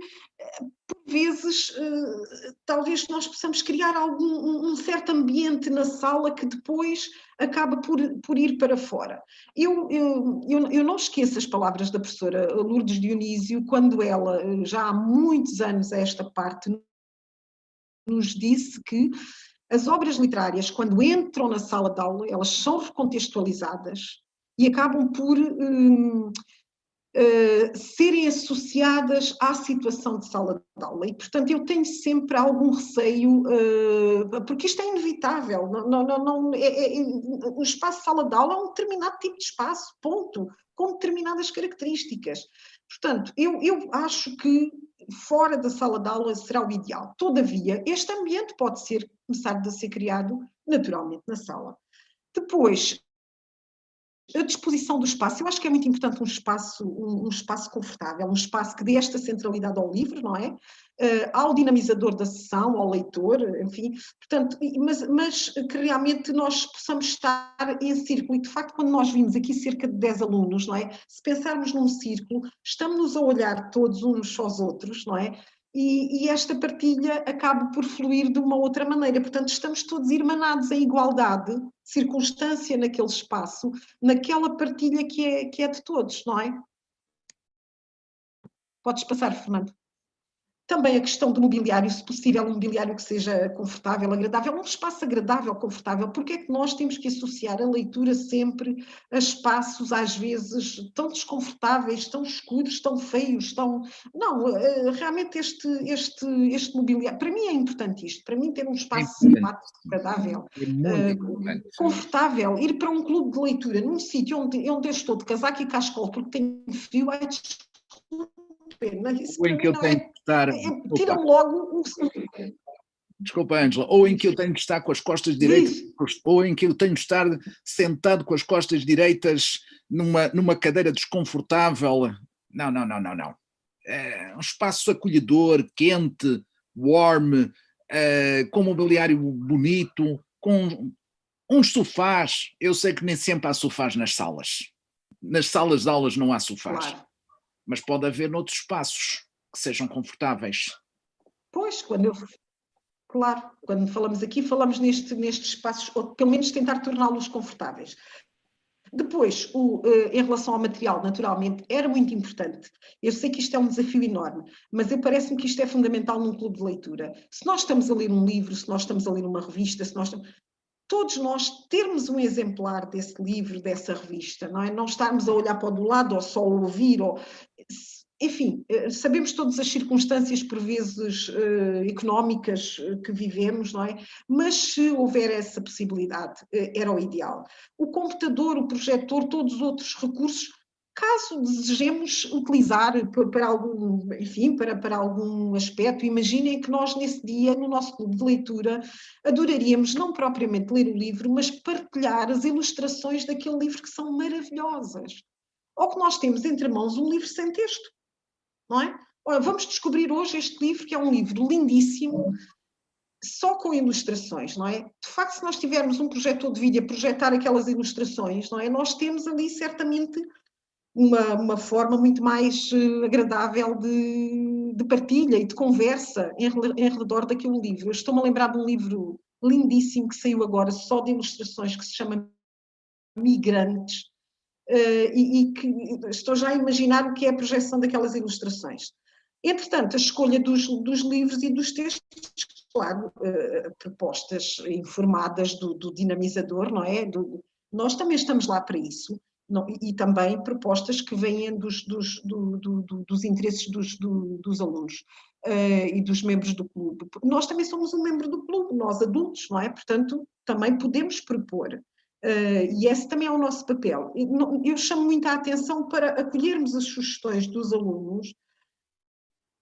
por vezes talvez nós possamos criar um certo ambiente na sala que depois acaba por ir para fora. Eu não esqueço as palavras da professora Lourdes Dionísio, quando ela, já há muitos anos a esta parte, nos disse que as obras literárias, quando entram na sala de aula, elas são recontextualizadas e acabam por serem associadas à situação de sala de aula. E, portanto, eu tenho sempre algum receio, porque isto é inevitável. O espaço de sala de aula é um determinado tipo de espaço, ponto, com determinadas características. Portanto, eu acho que fora da sala de aula será o ideal. Todavia, este ambiente pode começar a ser criado naturalmente na sala. Depois, a disposição do espaço, eu acho que é muito importante um espaço confortável, um espaço que dê esta centralidade ao livro, não é? Ao dinamizador da sessão, ao leitor, enfim, portanto, mas que realmente nós possamos estar em círculo. E de facto, quando nós vimos aqui cerca de 10 alunos, não é? Se pensarmos num círculo, estamos a olhar todos uns aos outros, não é? E esta partilha acaba por fluir de uma outra maneira. Portanto, estamos todos irmanados em igualdade, circunstância naquele espaço, naquela partilha que é de todos, não é? Podes passar, Fernando. Também a questão do mobiliário, se possível, um mobiliário que seja confortável, agradável, um espaço agradável, confortável. Porque é que nós temos que associar a leitura sempre a espaços, às vezes, tão desconfortáveis, tão escuros, tão feios, tão... Não, realmente este mobiliário, para mim é importante isto, para mim ter um espaço simpático, agradável, confortável, ir para um clube de leitura, num sítio onde eu estou de casaco e cascol porque tenho frio, é pena. Isso ou em que eu tenho que estar. Tiram logo o. Desculpa, Ângela, ou em que eu tenho que estar com as costas direitas, ou em que eu tenho que estar sentado com as costas direitas numa cadeira desconfortável. Não. É um espaço acolhedor, quente, warm, com mobiliário bonito, com uns sofás. Eu sei que nem sempre há sofás nas salas. Nas salas de aulas não há sofás. Claro. Mas pode haver noutros espaços que sejam confortáveis. Pois, claro, quando falamos aqui, falamos nestes espaços, ou pelo menos tentar torná-los confortáveis. Depois, em relação ao material, naturalmente, era muito importante. Eu sei que isto é um desafio enorme, mas parece-me que isto é fundamental num clube de leitura. Se nós estamos a ler um livro, se nós estamos a ler uma revista, todos nós termos um exemplar desse livro, dessa revista, não é? Não estarmos a olhar para o do lado ou só a ouvir, enfim, sabemos todas as circunstâncias por vezes económicas que vivemos, não é? Mas se houver essa possibilidade, era o ideal. O computador, o projetor, todos os outros recursos, caso desejemos utilizar para algum, enfim, para algum aspecto, imaginem que nós nesse dia, no nosso clube de leitura, adoraríamos não propriamente ler o livro, mas partilhar as ilustrações daquele livro que são maravilhosas. Ou que nós temos entre mãos um livro sem texto, não é? Olha, vamos descobrir hoje este livro, que é um livro lindíssimo, só com ilustrações, não é? De facto, se nós tivermos um projetor de vídeo a projetar aquelas ilustrações, não é? Nós temos ali certamente uma forma muito mais agradável de partilha e de conversa em redor daquele livro. Eu estou-me a lembrar de um livro lindíssimo que saiu agora, só de ilustrações, que se chama Migrantes, e que estou já a imaginar o que é a projeção daquelas ilustrações. Entretanto, a escolha dos livros e dos textos, claro, propostas informadas do dinamizador, não é? Nós também estamos lá para isso. Não, e também propostas que vêm dos interesses dos alunos e dos membros do clube. Nós também somos um membro do clube, nós adultos, não é? Portanto, também podemos propor. E esse também é o nosso papel. Eu chamo muita atenção para acolhermos as sugestões dos alunos,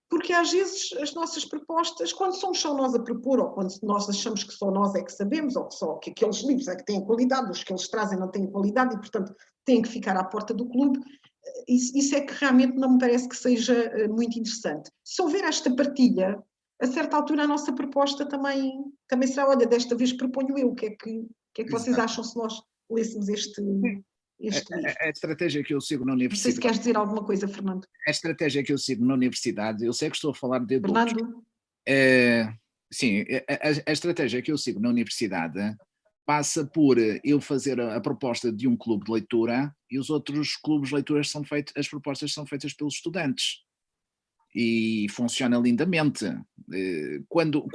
porque às vezes as nossas propostas, quando somos só nós a propor, ou quando nós achamos que só nós é que sabemos, ou que aqueles livros é que têm qualidade, os que eles trazem não têm qualidade e, portanto, têm que ficar à porta do clube, isso é que realmente não me parece que seja muito interessante. Se houver esta partilha, a certa altura a nossa proposta também será, olha, desta vez proponho eu, o que é que vocês acham se nós lêssemos este... este livro. A estratégia que eu sigo na Não sei universidade... se queres dizer alguma coisa, Fernando. A estratégia que eu sigo na universidade, eu sei que estou a falar de adultos. Fernando? Sim, a estratégia que eu sigo na universidade passa por eu fazer a proposta de um clube de leitura e os outros clubes de leitura são feitos, as propostas são feitas pelos estudantes. E funciona lindamente. Quando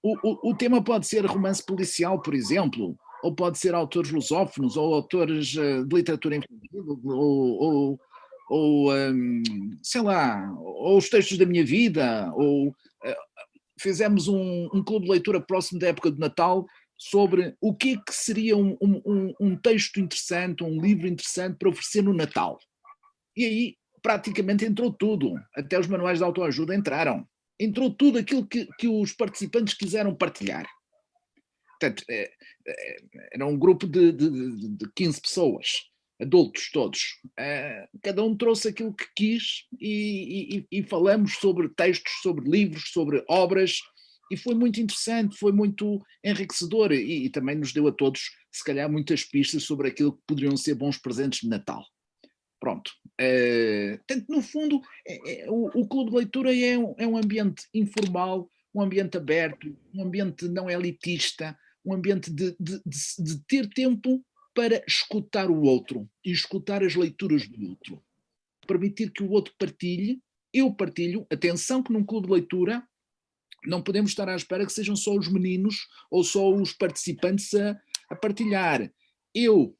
o tema pode ser romance policial, por exemplo, ou pode ser autores lusófonos, ou autores de literatura infantil, ou sei lá, ou os textos da minha vida, ou fizemos um clube de leitura próximo da época de Natal sobre o que é que seria um texto interessante, um livro interessante para oferecer no Natal. E aí praticamente entrou tudo, até os manuais de autoajuda entraram. Entrou tudo aquilo que os participantes quiseram partilhar. Portanto, era um grupo de 15 pessoas, adultos todos. Cada um trouxe aquilo que quis e falamos sobre textos, sobre livros, sobre obras, e foi muito interessante, foi muito enriquecedor e também nos deu a todos, se calhar, muitas pistas sobre aquilo que poderiam ser bons presentes de Natal. Pronto. Portanto, no fundo, o clube de leitura é um ambiente informal, um ambiente aberto, um ambiente não elitista, um ambiente de ter tempo para escutar o outro e escutar as leituras do outro. Permitir que o outro partilhe, eu partilho. Atenção que num clube de leitura não podemos estar à espera que sejam só os meninos ou só os participantes a partilhar. Eu,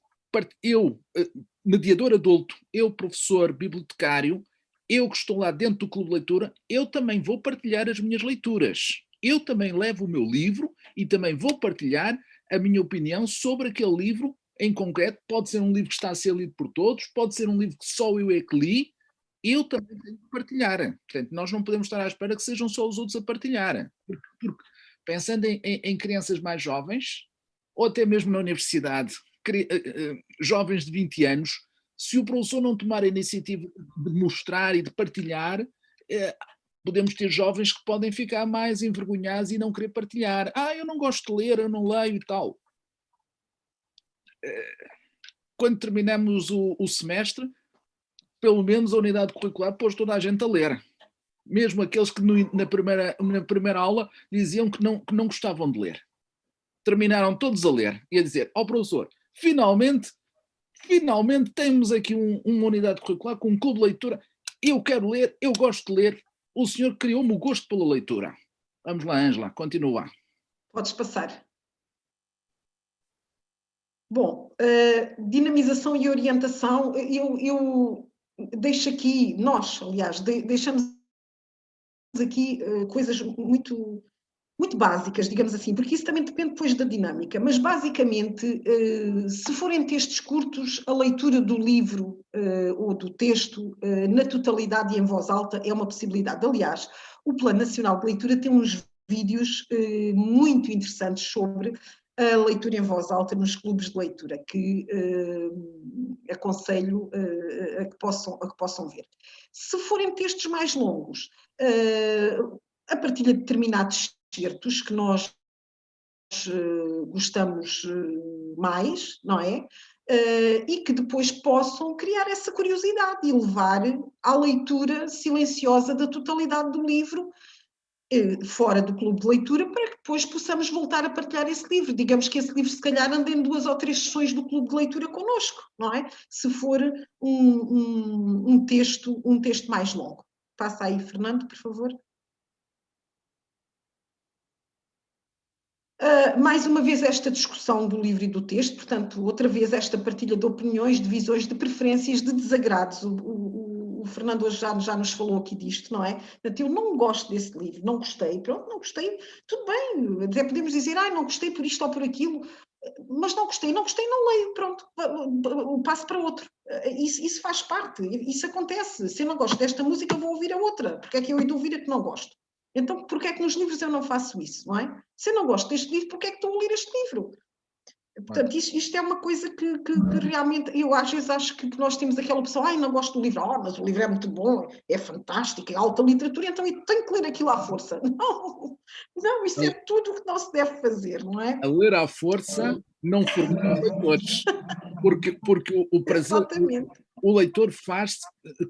mediador adulto, eu, professor, bibliotecário, eu que estou lá dentro do clube de leitura, eu também vou partilhar as minhas leituras. Eu também levo o meu livro e também vou partilhar a minha opinião sobre aquele livro em concreto. Pode ser um livro que está a ser lido por todos, pode ser um livro que só eu é que li, eu também tenho que partilhar. Portanto, nós não podemos estar à espera que sejam só os outros a partilhar. Porque pensando em crianças mais jovens, ou até mesmo na universidade, jovens de 20 anos, se o professor não tomar a iniciativa de mostrar e de partilhar, podemos ter jovens que podem ficar mais envergonhados e não querer partilhar. Eu não gosto de ler, eu não leio e tal. Quando terminamos o semestre, pelo menos a unidade curricular pôs toda a gente a ler. Mesmo aqueles que na primeira aula diziam que não gostavam de ler. Terminaram todos a ler e a dizer: professor, finalmente temos aqui uma unidade curricular com um clube de leitura. Eu quero ler, eu gosto de ler. O senhor criou-me o gosto pela leitura. Vamos lá, Ângela, continua. Podes passar. Bom, dinamização e orientação, eu deixo aqui, nós, aliás, deixamos aqui coisas muito básicas, digamos assim, porque isso também depende depois da dinâmica, mas basicamente, se forem textos curtos, a leitura do livro ou do texto na totalidade e em voz alta é uma possibilidade. Aliás, o Plano Nacional de Leitura tem uns vídeos muito interessantes sobre a leitura em voz alta nos clubes de leitura, que aconselho a que possam ver. Se forem textos mais longos, a partilha de determinados certos que nós gostamos mais, não é? E que depois possam criar essa curiosidade e levar à leitura silenciosa da totalidade do livro, fora do clube de leitura, para que depois possamos voltar a partilhar esse livro. Digamos que esse livro se calhar anda em 2 ou 3 sessões do clube de leitura connosco, não é? Se for um texto mais longo. Passa aí, Fernando, por favor. Mais uma vez esta discussão do livro e do texto, portanto, outra vez esta partilha de opiniões, de visões, de preferências, de desagrados. O Fernando hoje já nos falou aqui disto, não é? Portanto, eu não gosto desse livro, não gostei, pronto, não gostei, tudo bem, até podemos dizer, não gostei por isto ou por aquilo, mas não gostei, não leio, pronto, passo para outro. Isso faz parte, isso acontece. Se eu não gosto desta música, vou ouvir a outra, porque é que eu hei de ouvir a que não gosto? Então, porquê é que nos livros eu não faço isso, não é? Se eu não gosto deste livro, porquê é que estou a ler este livro? Portanto, isto é uma coisa que realmente, eu às vezes acho que nós temos aquela opção, não gosto do livro, mas o livro é muito bom, é fantástico, é alta literatura, então eu tenho que ler aquilo à força. Não, isso é tudo o que não se deve fazer, não é? A ler à força não formamos leitores. Porque o prazer, Exatamente. o leitor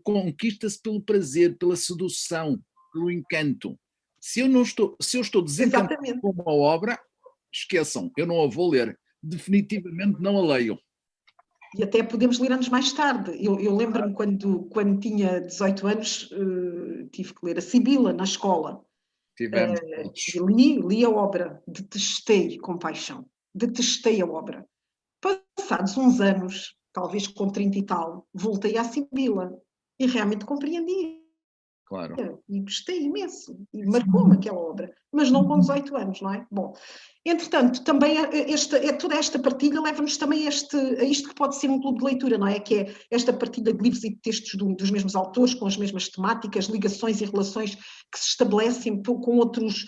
conquista-se pelo prazer, pela sedução, pelo encanto. Se eu estou desencantado Exatamente. com uma obra, esqueçam, eu não a vou ler. Definitivamente não a leio. E até podemos ler anos mais tarde. Eu lembro-me quando tinha 18 anos, tive que ler a Sibila na escola. Tivemos Li a obra, detestei com paixão. Detestei a obra. Passados uns anos, talvez com 30 e tal, voltei à Sibila e realmente compreendi. claro. E gostei imenso. E marcou-me aquela obra. Mas não com 18 anos, não é? Bom, entretanto, também toda esta partilha leva-nos também a isto que pode ser um clube de leitura, não é? Que é esta partilha de livros e de textos dos mesmos autores, com as mesmas temáticas, ligações e relações que se estabelecem com outros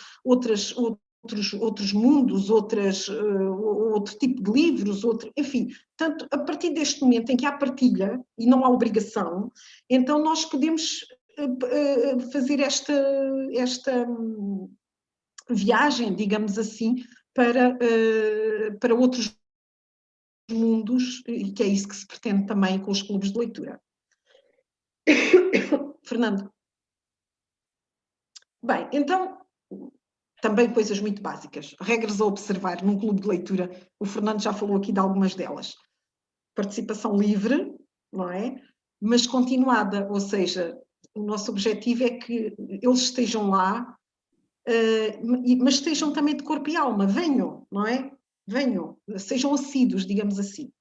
mundos, outro tipo de livros, enfim. Portanto, a partir deste momento em que há partilha e não há obrigação, então nós podemos fazer esta viagem, digamos assim, para outros mundos, e que é isso que se pretende também com os clubes de leitura. Fernando. Bem, então, também coisas muito básicas. Regras a observar num clube de leitura. O Fernando já falou aqui de algumas delas. Participação livre, não é? Mas continuada, ou seja, o nosso objetivo é que eles estejam lá, mas estejam também de corpo e alma. Venham, não é? Venham, sejam assíduos, digamos assim.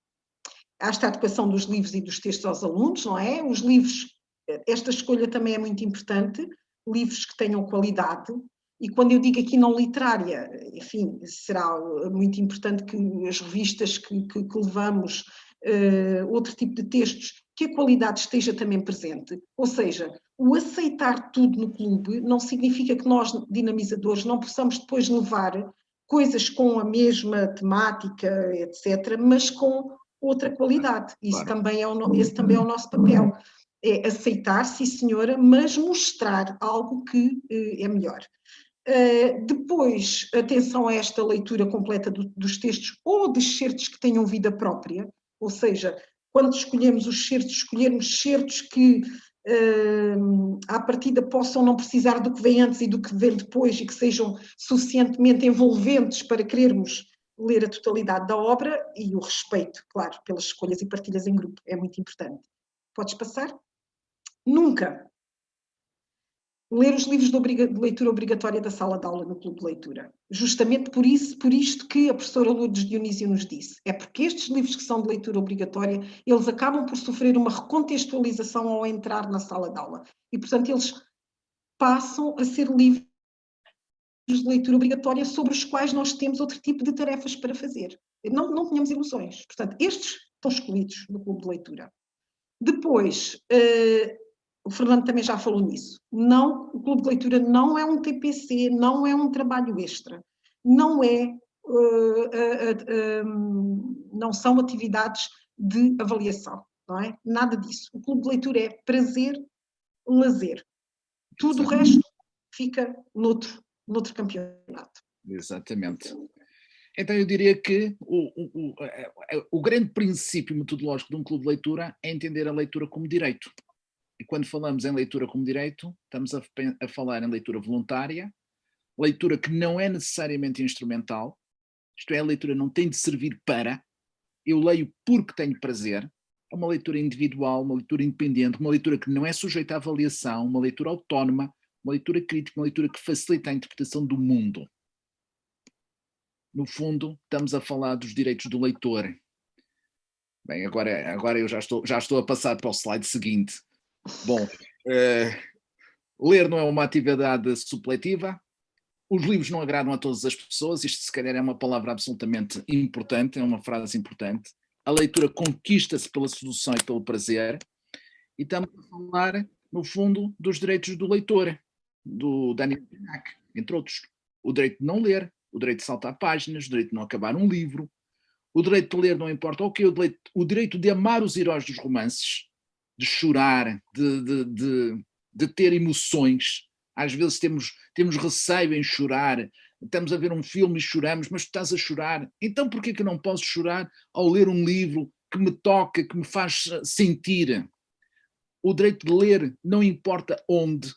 Há esta adequação dos livros e dos textos aos alunos, não é? Os livros, esta escolha também é muito importante, livros que tenham qualidade, e quando eu digo aqui não literária, enfim, será muito importante que as revistas que levamos, outro tipo de textos, que a qualidade esteja também presente. Ou seja, o aceitar tudo no clube não significa que nós, dinamizadores, não possamos depois levar coisas com a mesma temática, etc., mas com outra qualidade. Isso Claro. esse também é o nosso papel. É aceitar, sim senhora, mas mostrar algo que é melhor. Depois, atenção a esta leitura completa dos textos ou de excertos que tenham vida própria, ou seja, quando escolhemos os excertos, escolhermos excertos que à partida possam não precisar do que vem antes e do que vem depois e que sejam suficientemente envolventes para querermos ler a totalidade da obra, e o respeito, claro, pelas escolhas e partilhas em grupo, é muito importante. Podes passar? Nunca ler os livros de leitura obrigatória da sala de aula no clube de leitura. Justamente por isto que a professora Lourdes Dionísio nos disse. É porque estes livros que são de leitura obrigatória, eles acabam por sofrer uma recontextualização ao entrar na sala de aula. E, portanto, eles passam a ser livros de leitura obrigatória sobre os quais nós temos outro tipo de tarefas para fazer. Não tínhamos ilusões. Portanto, estes estão excluídos do clube de leitura. Depois, o Fernando também já falou nisso. Não, o clube de leitura não é um TPC, não é um trabalho extra, não são atividades de avaliação, não é? Nada disso. O clube de leitura é prazer, lazer. Tudo o resto fica noutro campeonato. Exatamente. Então eu diria que o grande princípio metodológico de um clube de leitura é entender a leitura como direito. E quando falamos em leitura como direito, estamos a falar em leitura voluntária, leitura que não é necessariamente instrumental, isto é, a leitura não tem de servir para, eu leio porque tenho prazer, é uma leitura individual, uma leitura independente, uma leitura que não é sujeita à avaliação, uma leitura autónoma, uma leitura crítica, uma leitura que facilita a interpretação do mundo. No fundo, estamos a falar dos direitos do leitor. Bem, agora eu já estou a passar para o slide seguinte. Bom, ler não é uma atividade supletiva, os livros não agradam a todas as pessoas, isto se calhar é uma palavra absolutamente importante, é uma frase importante. A leitura conquista-se pela sedução e pelo prazer, e estamos a falar, no fundo, dos direitos do leitor, do Daniel Pinac, entre outros. O direito de não ler, o direito de saltar páginas, o direito de não acabar um livro, o direito de ler não importa o quê, o direito de amar os heróis dos romances, de chorar, de ter emoções. Às vezes temos receio em chorar, estamos a ver um filme e choramos, mas tu estás a chorar. Então porquê que eu não posso chorar ao ler um livro que me toca, que me faz sentir. O direito de ler não importa onde,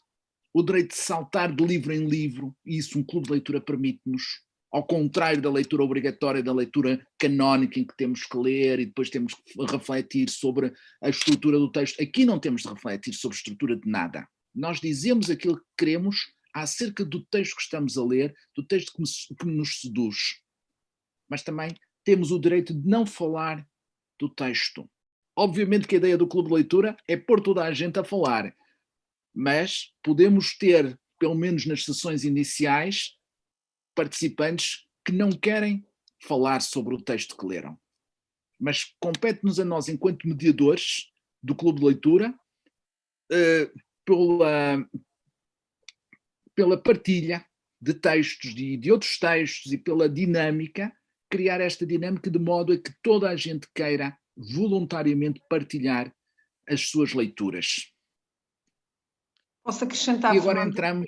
o direito de saltar de livro em livro, e isso um clube de leitura permite-nos, ao contrário da leitura obrigatória, da leitura canónica em que temos que ler e depois temos que refletir sobre a estrutura do texto. Aqui não temos de refletir sobre a estrutura de nada. Nós dizemos aquilo que queremos acerca do texto que estamos a ler, do texto que nos seduz. Mas também temos o direito de não falar do texto. Obviamente que a ideia do clube de leitura é pôr toda a gente a falar, mas podemos ter, pelo menos nas sessões iniciais, participantes que não querem falar sobre o texto que leram. Mas compete-nos a nós, enquanto mediadores do clube de leitura, pela partilha de textos, de outros textos e pela dinâmica, criar esta dinâmica de modo a que toda a gente queira voluntariamente partilhar as suas leituras. Posso acrescentar, e agora Fernando? Entramos...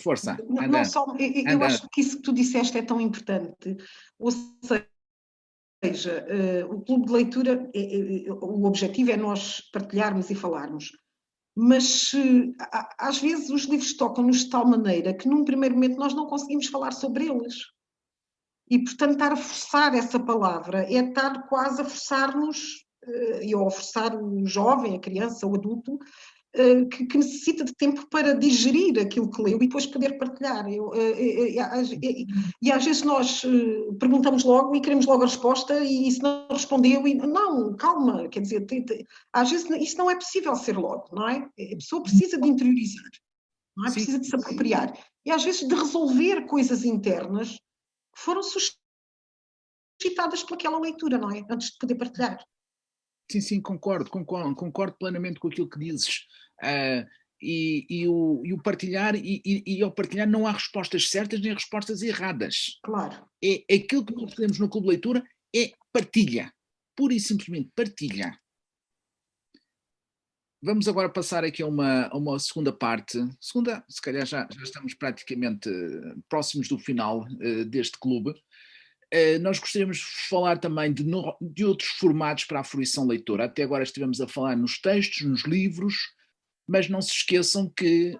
Força. Não só, eu acho que isso que tu disseste é tão importante. Ou seja, o clube de leitura, o objetivo é nós partilharmos e falarmos. Mas às vezes os livros tocam-nos de tal maneira que num primeiro momento nós não conseguimos falar sobre eles. E, portanto, estar a forçar essa palavra é estar quase a forçar-nos, ou a forçar o jovem, a criança, o adulto, que necessita de tempo para digerir aquilo que leu e depois poder partilhar. E às vezes nós perguntamos logo e queremos logo a resposta e se não respondeu, não, calma, quer dizer, às vezes isso não é possível ser logo, não é? A pessoa precisa de interiorizar, não é? Precisa de se apropriar. E às vezes de resolver coisas internas que foram suscitadas por aquela leitura, não é? Antes de poder partilhar. Sim, concordo plenamente com aquilo que dizes. E o partilhar, e ao partilhar não há respostas certas nem respostas erradas. Claro. É aquilo que nós temos no clube de leitura é partilha. Pura e simplesmente partilha. Vamos agora passar aqui a uma segunda parte. Se calhar já estamos praticamente próximos do final deste clube. Nós gostaríamos de falar também de outros formatos para a fruição leitora. Até agora estivemos a falar nos textos, nos livros, mas não se esqueçam que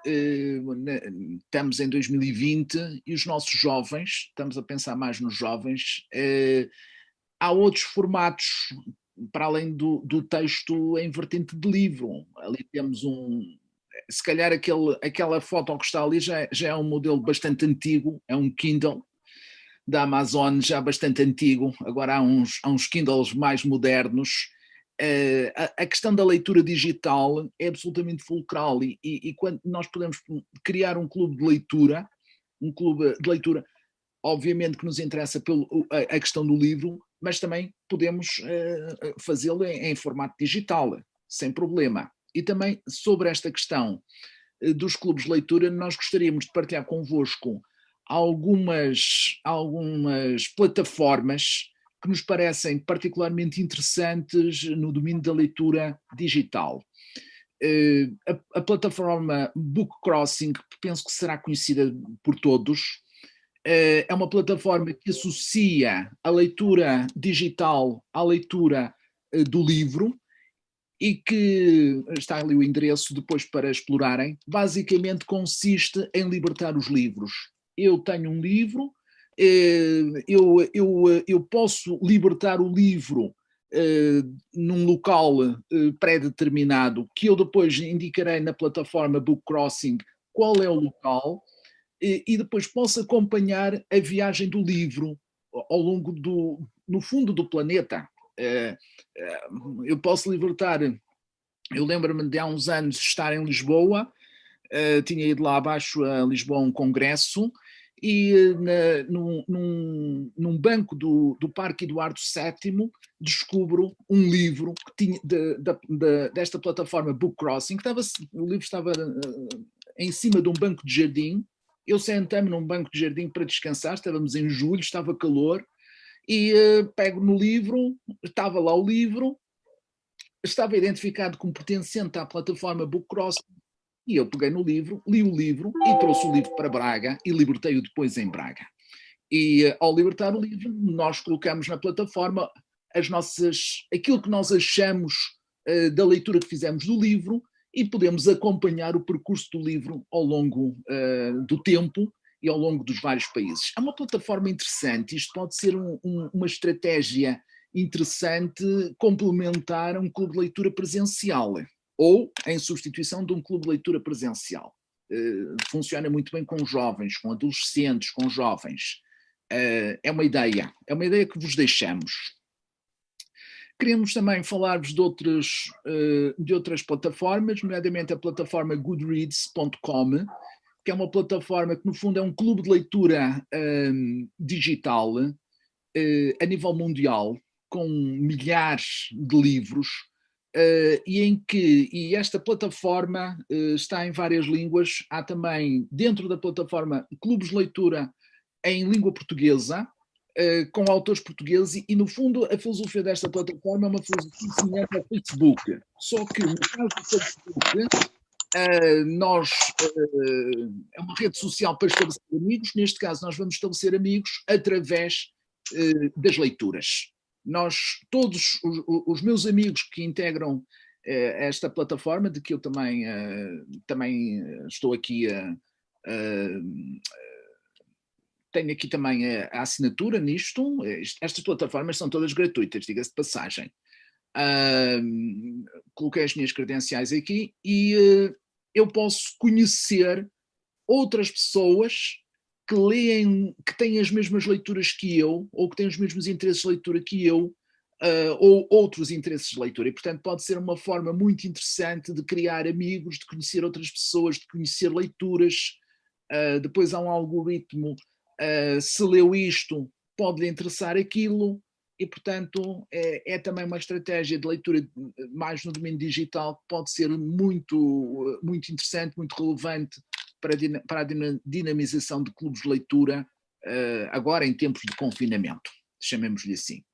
estamos em 2020 e os nossos jovens, estamos a pensar mais nos jovens, há outros formatos para além do texto em vertente de livro. Ali temos se calhar aquela foto que está ali já é um modelo bastante antigo, é um Kindle da Amazon, já bastante antigo. Agora há uns Kindles mais modernos. A questão da leitura digital é absolutamente fulcral e quando nós podemos criar um clube de leitura, obviamente que nos interessa a questão do livro, mas também podemos fazê-lo em formato digital, sem problema. E também sobre esta questão dos clubes de leitura, nós gostaríamos de partilhar convosco algumas plataformas que nos parecem particularmente interessantes no domínio da leitura digital. A plataforma Book Crossing, que penso que será conhecida por todos, é uma plataforma que associa a leitura digital à leitura do livro e que está ali o endereço depois para explorarem. Basicamente consiste em libertar os livros. Eu tenho um livro, eu posso libertar o livro num local pré-determinado, que eu depois indicarei na plataforma Book Crossing qual é o local, e depois posso acompanhar a viagem do livro ao longo no fundo do planeta. Eu posso libertar, eu lembro-me de há uns anos estar em Lisboa, tinha ido lá abaixo a Lisboa a um congresso, e num banco do Parque Eduardo VII descubro um livro que tinha desta plataforma Book Crossing, o livro estava em cima de um banco de jardim. Eu sentei-me num banco de jardim para descansar, estávamos em julho, estava calor, e pego no livro, estava lá o livro, estava identificado como pertencente à plataforma Book Crossing, e eu peguei no livro, li o livro e trouxe o livro para Braga e libertei-o depois em Braga. E ao libertar o livro, nós colocamos na plataforma aquilo que nós achamos da leitura que fizemos do livro e podemos acompanhar o percurso do livro ao longo do tempo e ao longo dos vários países. É uma plataforma interessante, isto pode ser uma estratégia interessante complementar a um clube de leitura presencial ou em substituição de um clube de leitura presencial. Funciona muito bem com jovens, com adolescentes, com jovens. É uma ideia que vos deixamos. Queremos também falar-vos de outras plataformas, nomeadamente a plataforma goodreads.com, que é uma plataforma que no fundo é um clube de leitura digital a nível mundial, com milhares de livros, e esta plataforma está em várias línguas. Há também dentro da plataforma clubes de leitura em língua portuguesa, com autores portugueses, e no fundo a filosofia desta plataforma é uma filosofia semelhante ao Facebook, só que no caso do Facebook é uma rede social para estabelecer amigos. Neste caso nós vamos estabelecer amigos através das leituras. Todos os meus amigos que integram esta plataforma, de que eu também estou aqui tenho aqui também a assinatura nisto. Estas plataformas são todas gratuitas, diga-se de passagem. Coloquei as minhas credenciais aqui e eu posso conhecer outras pessoas que leem, que têm as mesmas leituras que eu, ou que têm os mesmos interesses de leitura que eu, ou outros interesses de leitura. E, portanto, pode ser uma forma muito interessante de criar amigos, de conhecer outras pessoas, de conhecer leituras. Depois há um algoritmo, se leu isto, pode-lhe interessar aquilo, e, portanto, é também uma estratégia de leitura mais no domínio digital que pode ser muito, muito interessante, muito relevante para a dinamização de clubes de leitura, agora em tempos de confinamento, chamemos-lhe assim.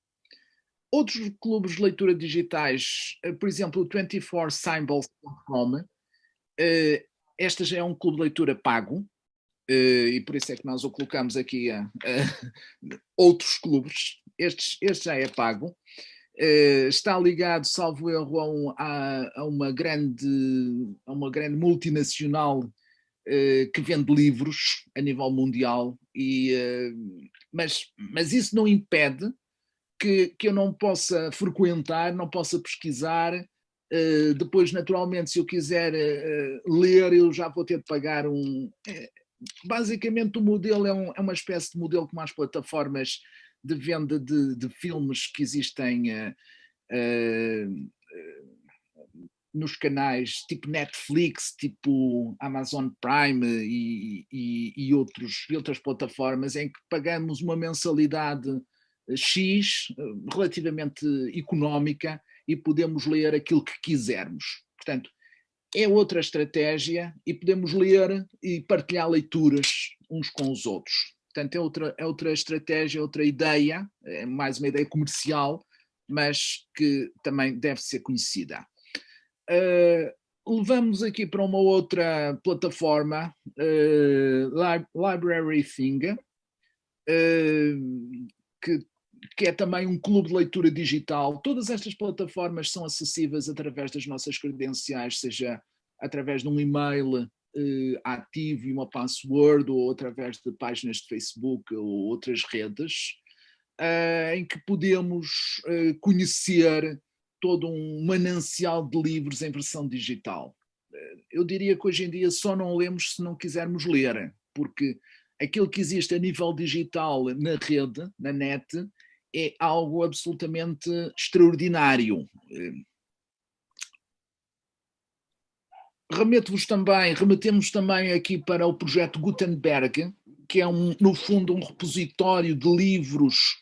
Outros clubes de leitura digitais, por exemplo, o 24symbols.com, este já é um clube de leitura pago, e por isso é que nós o colocamos aqui a outros clubes. Este já é pago. Está ligado, salvo erro, a uma grande multinacional que vende livros a nível mundial, mas isso não impede que eu não possa frequentar, não possa pesquisar. Depois, naturalmente, se eu quiser ler, eu já vou ter de pagar basicamente o modelo é uma espécie de modelo como as plataformas de venda de filmes que existem nos canais tipo Netflix, tipo Amazon Prime e outras plataformas, em que pagamos uma mensalidade X, relativamente económica, e podemos ler aquilo que quisermos. Portanto, é outra estratégia, e podemos ler e partilhar leituras uns com os outros. Portanto, é outra estratégia, outra ideia, é mais uma ideia comercial, mas que também deve ser conhecida. Levamos aqui para uma outra plataforma, Library Thing, que é também um clube de leitura digital. Todas estas plataformas são acessíveis através das nossas credenciais, seja através de um e-mail ativo e uma password, ou através de páginas de Facebook ou outras redes, em que podemos conhecer todo um manancial de livros em versão digital. Eu diria que hoje em dia só não lemos se não quisermos ler, porque aquilo que existe a nível digital na rede, na net, é algo absolutamente extraordinário. Remetemos também aqui para o projeto Gutenberg, que é no fundo um repositório de livros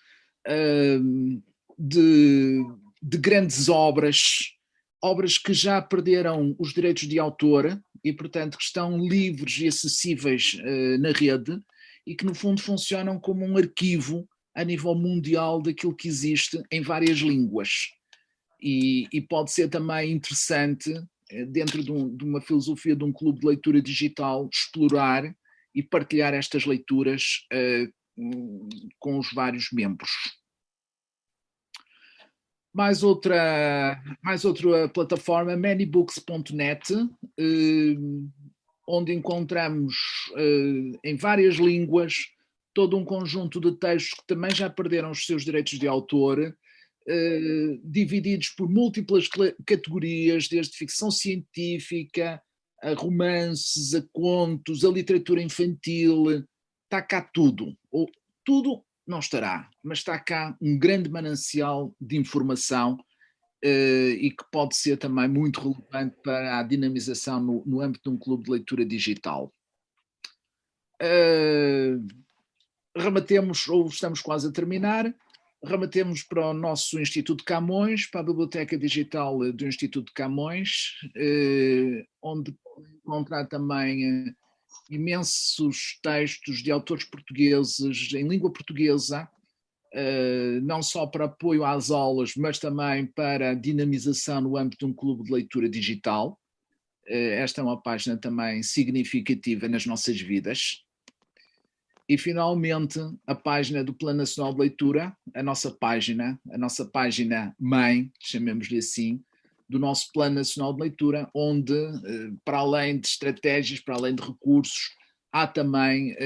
de grandes obras que já perderam os direitos de autor e, portanto, que estão livres e acessíveis na rede, e que no fundo funcionam como um arquivo a nível mundial daquilo que existe em várias línguas. E pode ser também interessante, dentro de uma filosofia de um clube de leitura digital, explorar e partilhar estas leituras com os vários membros. Mais outra plataforma, manybooks.net, onde encontramos em várias línguas todo um conjunto de textos que também já perderam os seus direitos de autor, divididos por múltiplas categorias, desde ficção científica, a romances, a contos, a literatura infantil. Está cá tudo. Tudo não estará, mas está cá um grande manancial de informação e que pode ser também muito relevante para a dinamização no âmbito de um clube de leitura digital. Rematemos, ou estamos quase a terminar, rematemos para o nosso Instituto Camões, para a Biblioteca Digital do Instituto Camões, onde encontrar também imensos textos de autores portugueses em língua portuguesa, não só para apoio às aulas, mas também para dinamização no âmbito de um clube de leitura digital. Esta é uma página também significativa nas nossas vidas. E, finalmente, a página do Plano Nacional de Leitura, a nossa página mãe, chamemos-lhe assim, do nosso Plano Nacional de Leitura, onde, para além de estratégias, para além de recursos, há também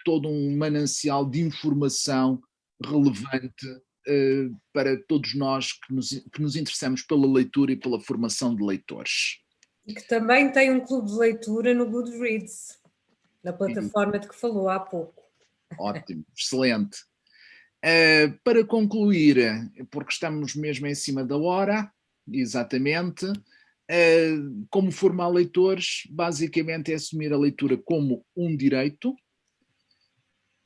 todo um manancial de informação relevante para todos nós que nos interessamos pela leitura e pela formação de leitores. E que também tem um clube de leitura no Goodreads, na plataforma de que falou há pouco. Ótimo, excelente. Para concluir, porque estamos mesmo em cima da hora, exatamente, como formar leitores, basicamente é assumir a leitura como um direito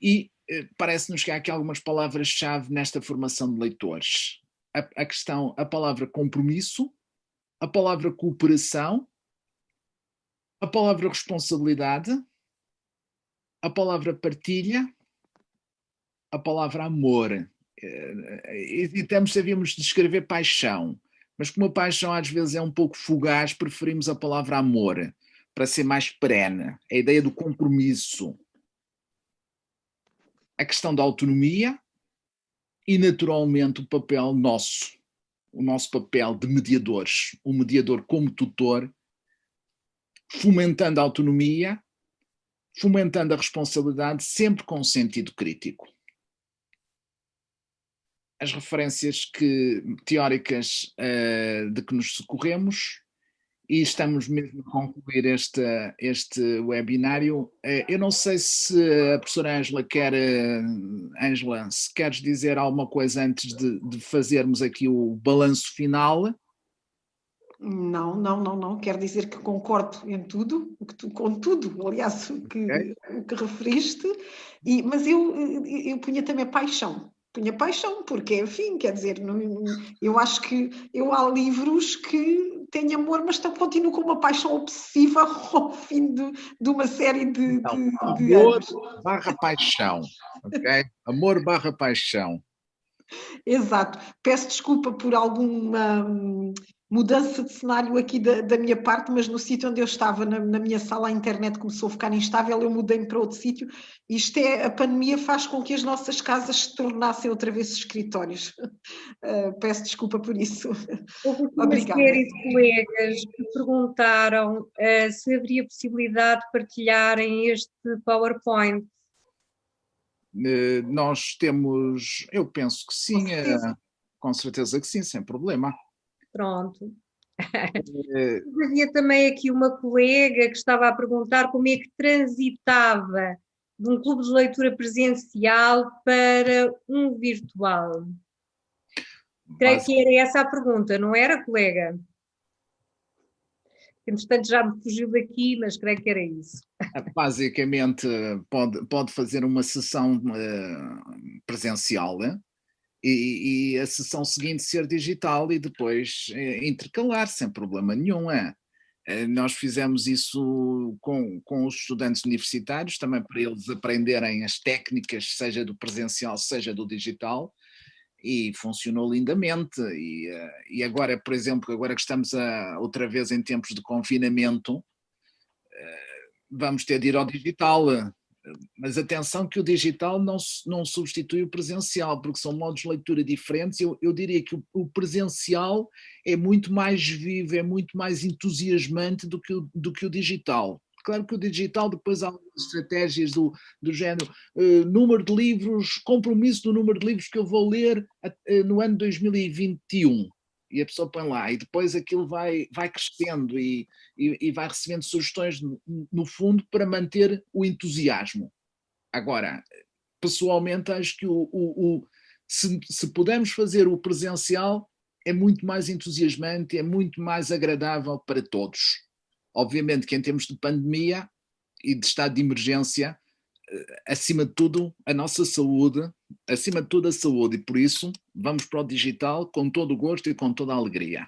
e parece-nos que há aqui algumas palavras-chave nesta formação de leitores. A palavra compromisso, a palavra cooperação, a palavra responsabilidade, a palavra partilha, a palavra amor. Havíamos de descrever paixão, mas como a paixão às vezes é um pouco fugaz, preferimos a palavra amor, para ser mais perene. A ideia do compromisso. A questão da autonomia e, naturalmente, o papel nosso, o nosso papel de mediadores, o mediador como tutor, fomentando a autonomia, fomentando a responsabilidade, sempre com sentido crítico. As referências teóricas de que nos socorremos, e estamos mesmo a concluir este webinário. Eu não sei se a professora Ângela Ângela, se queres dizer alguma coisa antes de fazermos aqui o balanço final. Não. Quero dizer que concordo em tudo, com tudo, aliás, o que referiste, mas eu punha também paixão. Porque, enfim, quer dizer, eu acho que há livros que têm amor, mas continuam com uma paixão obsessiva ao fim de uma série de amor anos. Barra paixão, ok? Amor barra paixão. Exato. Peço desculpa por alguma mudança de cenário aqui da minha parte, mas no sítio onde eu estava, na minha sala, a internet começou a ficar instável, eu mudei-me para outro sítio. A pandemia faz com que as nossas casas se tornassem outra vez escritórios. Peço desculpa por isso. Houve uma série de colegas que perguntaram se haveria possibilidade de partilharem este PowerPoint. Nós temos, eu penso que sim, com certeza que sim, sem problema. Pronto. Havia também aqui uma colega que estava a perguntar como é que transitava de um clube de leitura presencial para um virtual. Creio que era essa a pergunta, não era, colega? Entretanto, já me fugiu daqui, mas creio que era isso. Basicamente, pode fazer uma sessão presencial, né? E a sessão seguinte ser digital e depois intercalar, sem problema nenhum. Nós fizemos isso com os estudantes universitários, também para eles aprenderem as técnicas, seja do presencial, seja do digital, e funcionou lindamente. E agora, por exemplo, agora que estamos outra vez em tempos de confinamento, vamos ter de ir ao digital. Mas atenção que o digital não substitui o presencial, porque são modos de leitura diferentes. Eu diria que o presencial é muito mais vivo, é muito mais entusiasmante do que o digital. Claro que o digital depois há estratégias do género, número de livros, compromisso do número de livros que eu vou ler no ano 2021. E a pessoa põe lá, e depois aquilo vai crescendo e vai recebendo sugestões, no fundo, para manter o entusiasmo. Agora, pessoalmente, acho que se pudermos fazer o presencial, é muito mais entusiasmante, é muito mais agradável para todos. Obviamente que em termos de pandemia e de estado de emergência, acima de tudo, a nossa saúde, acima de tudo a saúde, e por isso vamos para o digital com todo o gosto e com toda a alegria.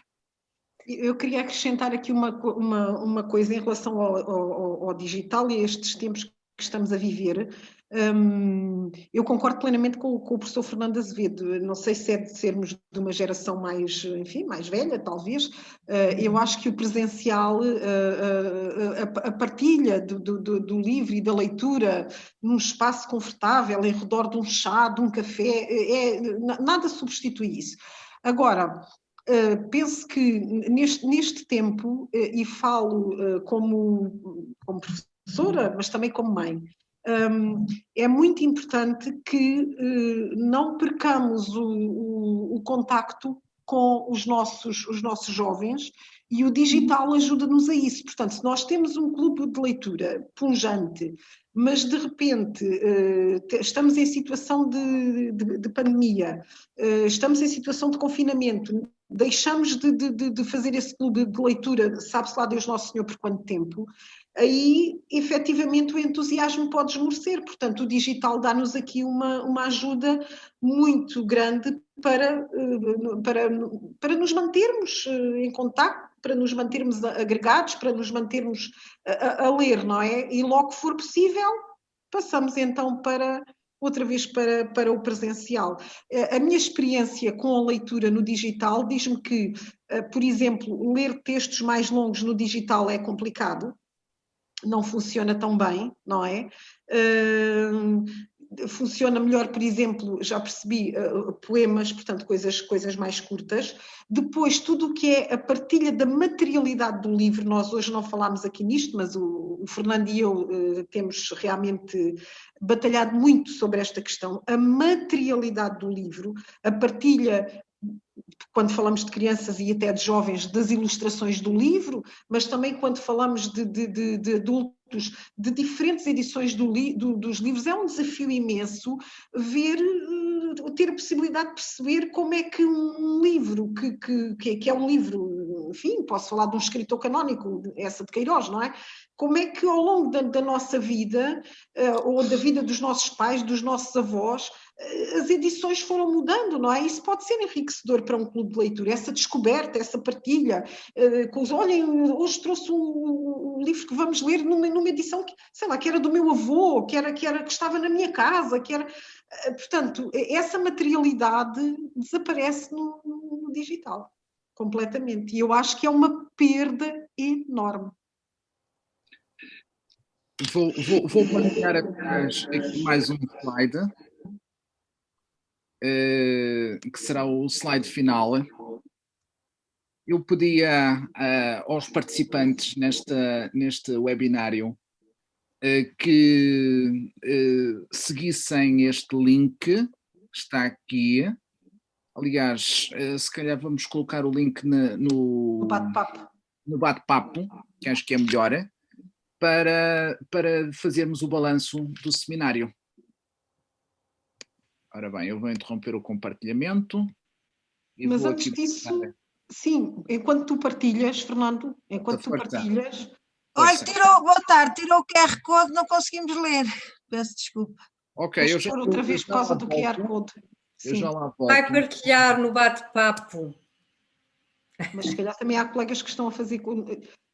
Eu queria acrescentar aqui uma coisa em relação ao digital e a estes tempos que estamos a viver. Eu concordo plenamente com o professor Fernando Azevedo. Não sei se é de sermos de uma geração mais, enfim, mais velha, talvez. Eu acho que o presencial, a partilha do livro e da leitura num espaço confortável, em redor de um chá, de um café, nada substitui isso. Agora, penso que neste tempo, e falo como professora, mas também como mãe, é muito importante que não percamos o contacto com os nossos jovens, e o digital ajuda-nos a isso. Portanto, se nós temos um clube de leitura pungente, mas de repente estamos em situação de pandemia, estamos em situação de confinamento, deixamos de fazer esse clube de leitura, sabe-se lá Deus Nosso Senhor por quanto tempo, aí efetivamente o entusiasmo pode esmorecer. Portanto, o digital dá-nos aqui uma ajuda muito grande para nos mantermos em contacto, para nos mantermos agregados, para nos mantermos a ler, não é? E logo que for possível, passamos então outra vez para o presencial. A minha experiência com a leitura no digital diz-me que, por exemplo, ler textos mais longos no digital é complicado, não funciona tão bem, não é? Funciona melhor, por exemplo, já percebi, poemas, portanto coisas mais curtas. Depois, tudo o que é a partilha da materialidade do livro, nós hoje não falámos aqui nisto, mas o Fernando e eu temos realmente batalhado muito sobre esta questão, a materialidade do livro, a partilha, quando falamos de crianças e até de jovens, das ilustrações do livro, mas também quando falamos de adultos, de diferentes edições dos livros. É um desafio imenso ter a possibilidade de perceber como é que um livro, que é um livro, enfim, posso falar de um escritor canónico, essa de Queiroz, não é? Como é que ao longo da nossa vida, ou da vida dos nossos pais, dos nossos avós, as edições foram mudando, não é? Isso pode ser enriquecedor para um clube de leitura, essa descoberta, essa partilha. Olhem, hoje trouxe um livro que vamos ler numa edição que, sei lá, que era do meu avô, que estava na minha casa, que era... Portanto, essa materialidade desaparece no digital, completamente. E eu acho que é uma perda enorme. Vou marcar atrás aqui mais um slide, que será o slide final. Eu pedia aos participantes neste webinário que seguissem este link, que está aqui. Aliás, se calhar vamos colocar o link no bate-papo, que acho que é melhor, para fazermos o balanço do seminário. Ora bem, eu vou interromper o compartilhamento. Mas antes disso, sim, enquanto tu partilhas, Fernando, partilhas... Olha, boa tarde, tirou o QR Code, não conseguimos ler. Peço desculpa. Ok, eu já... outra vez por causa do QR Code. Eu já lá volto. Vai partilhar no bate-papo. Mas se calhar também há colegas que estão a fazer...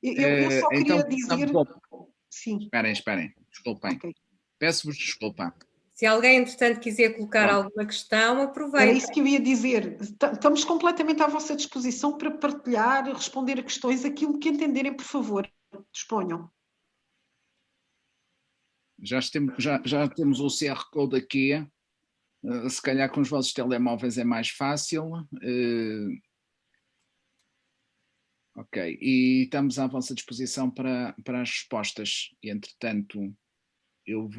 Eu só queria dizer... Sim. Esperem. Desculpem. Okay. Peço-vos desculpa. Se alguém, entretanto, quiser colocar alguma questão, aproveite. Era isso que eu ia dizer. Estamos completamente à vossa disposição para partilhar, responder a questões, aquilo que entenderem, por favor. Disponham. Já temos o QR Code aqui. Se calhar com os vossos telemóveis é mais fácil. Ok, e estamos à vossa disposição para as respostas. E, entretanto, eu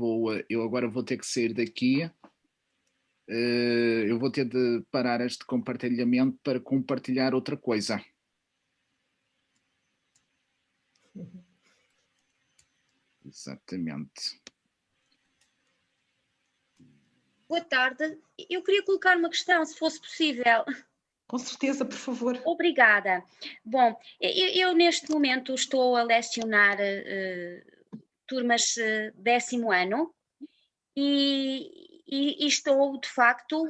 agora vou ter que sair daqui. Eu vou ter de parar este compartilhamento para compartilhar outra coisa. Exatamente. Boa tarde. Eu queria colocar uma questão, se fosse possível. Com certeza, por favor. Obrigada. Bom, eu neste momento estou a lecionar turmas 10º ano e estou, de facto,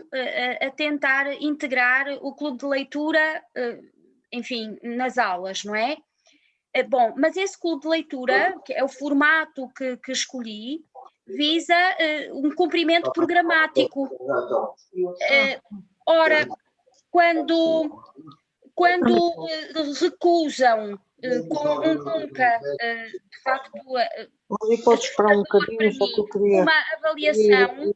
a tentar integrar o clube de leitura, enfim, nas aulas, não é? Bom, mas esse clube de leitura, que é o formato que escolhi, visa um cumprimento programático. Ora, quando recusam nunca, de facto, Pode esperar um bocadinho, só que eu queria... uma avaliação,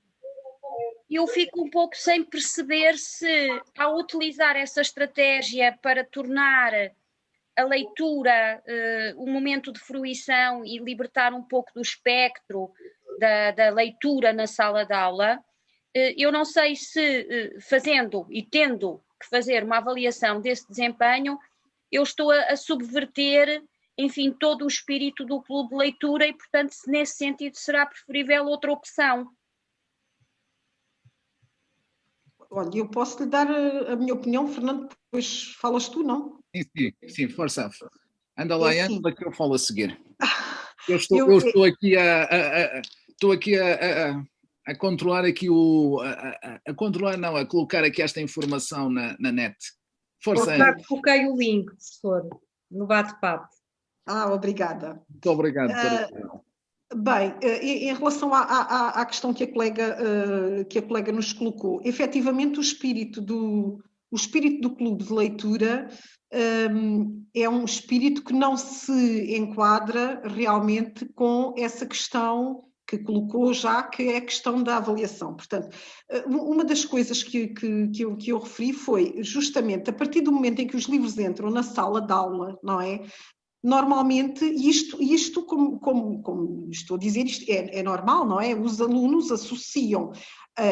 eu fico um pouco sem perceber se, ao utilizar essa estratégia para tornar a leitura um momento de fruição e libertar um pouco do espectro da leitura na sala de aula, eu não sei se fazendo e tendo que fazer uma avaliação desse desempenho, eu estou a subverter, enfim, todo o espírito do clube de leitura e, portanto, se nesse sentido será preferível outra opção. Olha, eu posso lhe dar a minha opinião, Fernando, depois falas tu, não? Sim, força. Anda lá, assim, anda que eu falo a seguir. Eu estou aqui a controlar aqui a colocar aqui esta informação na net. Força. Coloquei o link, professor, no bate-papo. Obrigada. Muito obrigado. Bem, em relação à questão que a colega nos colocou, efetivamente o espírito do clube de leitura é um espírito que não se enquadra realmente com essa questão que colocou já, que é a questão da avaliação. Portanto, uma das coisas que eu referi foi justamente a partir do momento em que os livros entram na sala de aula, não é? Normalmente, isto como estou a dizer, isto é normal, não é? Os alunos associam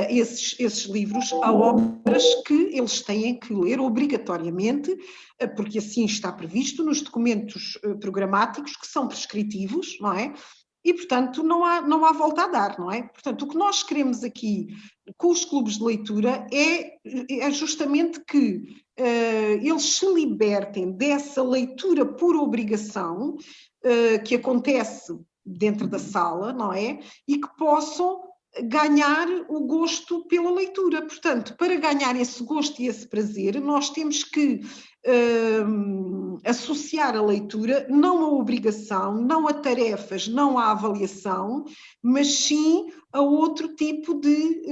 esses livros a obras que eles têm que ler obrigatoriamente, porque assim está previsto nos documentos programáticos que são prescritivos, não é? E, portanto, não há volta a dar, não é? Portanto, o que nós queremos aqui com os clubes de leitura é justamente que eles se libertem dessa leitura por obrigação que acontece dentro da sala, não é? E que possam ganhar o gosto pela leitura. Portanto, para ganhar esse gosto e esse prazer, nós temos que associar a leitura não a obrigação, não a tarefas, não a avaliação, mas sim a outro tipo de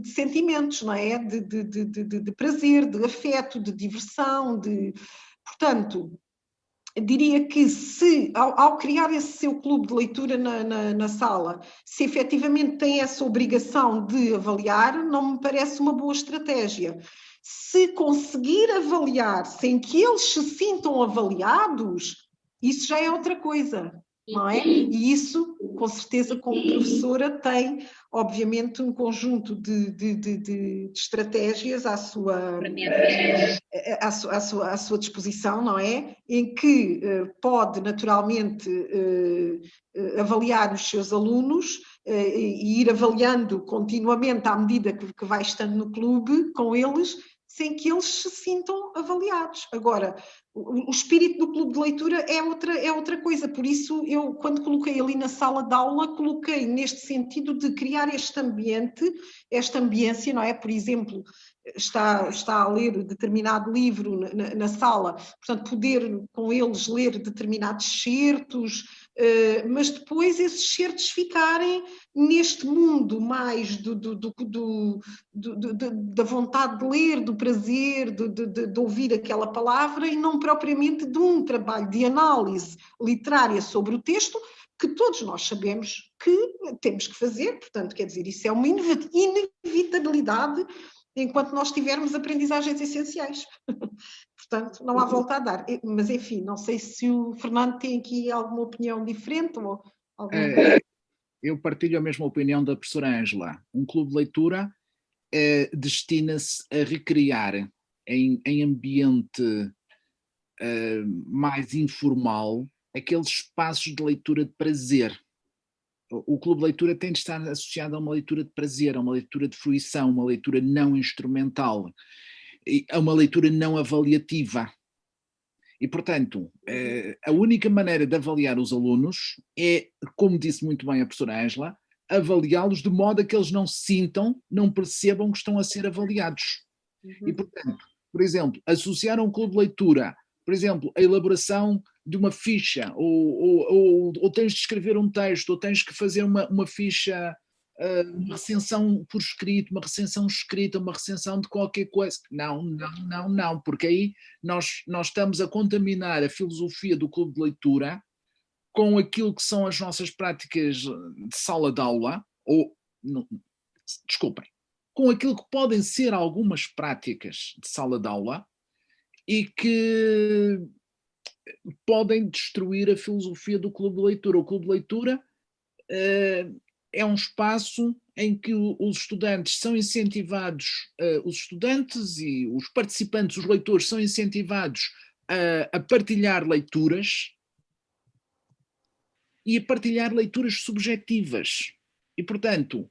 sentimentos, não é? De prazer, de afeto, de diversão, Portanto, diria que se, ao criar esse seu clube de leitura na sala, se efetivamente tem essa obrigação de avaliar, não me parece uma boa estratégia. Se conseguir avaliar sem que eles se sintam avaliados, isso já é outra coisa, não é? E isso, com certeza, como professora, tem, obviamente, um conjunto de estratégias à sua disposição, não é? Em que pode, naturalmente, avaliar os seus alunos e ir avaliando continuamente à medida que vai estando no clube com eles, sem que eles se sintam avaliados. Agora, o espírito do clube de leitura é outra coisa, por isso eu, quando coloquei ali na sala de aula, coloquei neste sentido de criar este ambiente, esta ambiência, não é? Por exemplo, está a ler determinado livro na sala, portanto, poder com eles ler determinados certos, mas depois esses certos ficarem neste mundo mais da vontade de ler, do prazer, de ouvir aquela palavra e não propriamente de um trabalho de análise literária sobre o texto, que todos nós sabemos que temos que fazer, portanto, quer dizer, isso é uma inevitabilidade enquanto nós tivermos aprendizagens essenciais. Portanto, não há volta a dar. Mas, enfim, não sei se o Fernando tem aqui alguma opinião diferente ou alguma... Eu partilho a mesma opinião da professora Ângela. Um clube de leitura destina-se a recriar em ambiente mais informal aqueles espaços de leitura de prazer. O clube de leitura tem de estar associado a uma leitura de prazer, a uma leitura de fruição, uma leitura não instrumental, a uma leitura não avaliativa. E, portanto, a única maneira de avaliar os alunos é, como disse muito bem a professora Ângela, avaliá-los de modo a que eles não se sintam, não percebam que estão a ser avaliados. E, portanto, por exemplo, associar a um clube de leitura, por exemplo, a elaboração de uma ficha, ou tens de escrever um texto, ou tens que fazer uma ficha, uma recensão por escrito, uma recensão escrita, uma recensão de qualquer coisa. Não, porque aí nós estamos a contaminar a filosofia do clube de leitura com aquilo que são as nossas práticas de sala de aula, com aquilo que podem ser algumas práticas de sala de aula e que podem destruir a filosofia do clube de leitura. O clube de leitura é um espaço em que os estudantes são incentivados, os estudantes e os participantes, os leitores, são incentivados a partilhar leituras e a partilhar leituras subjetivas. E, portanto,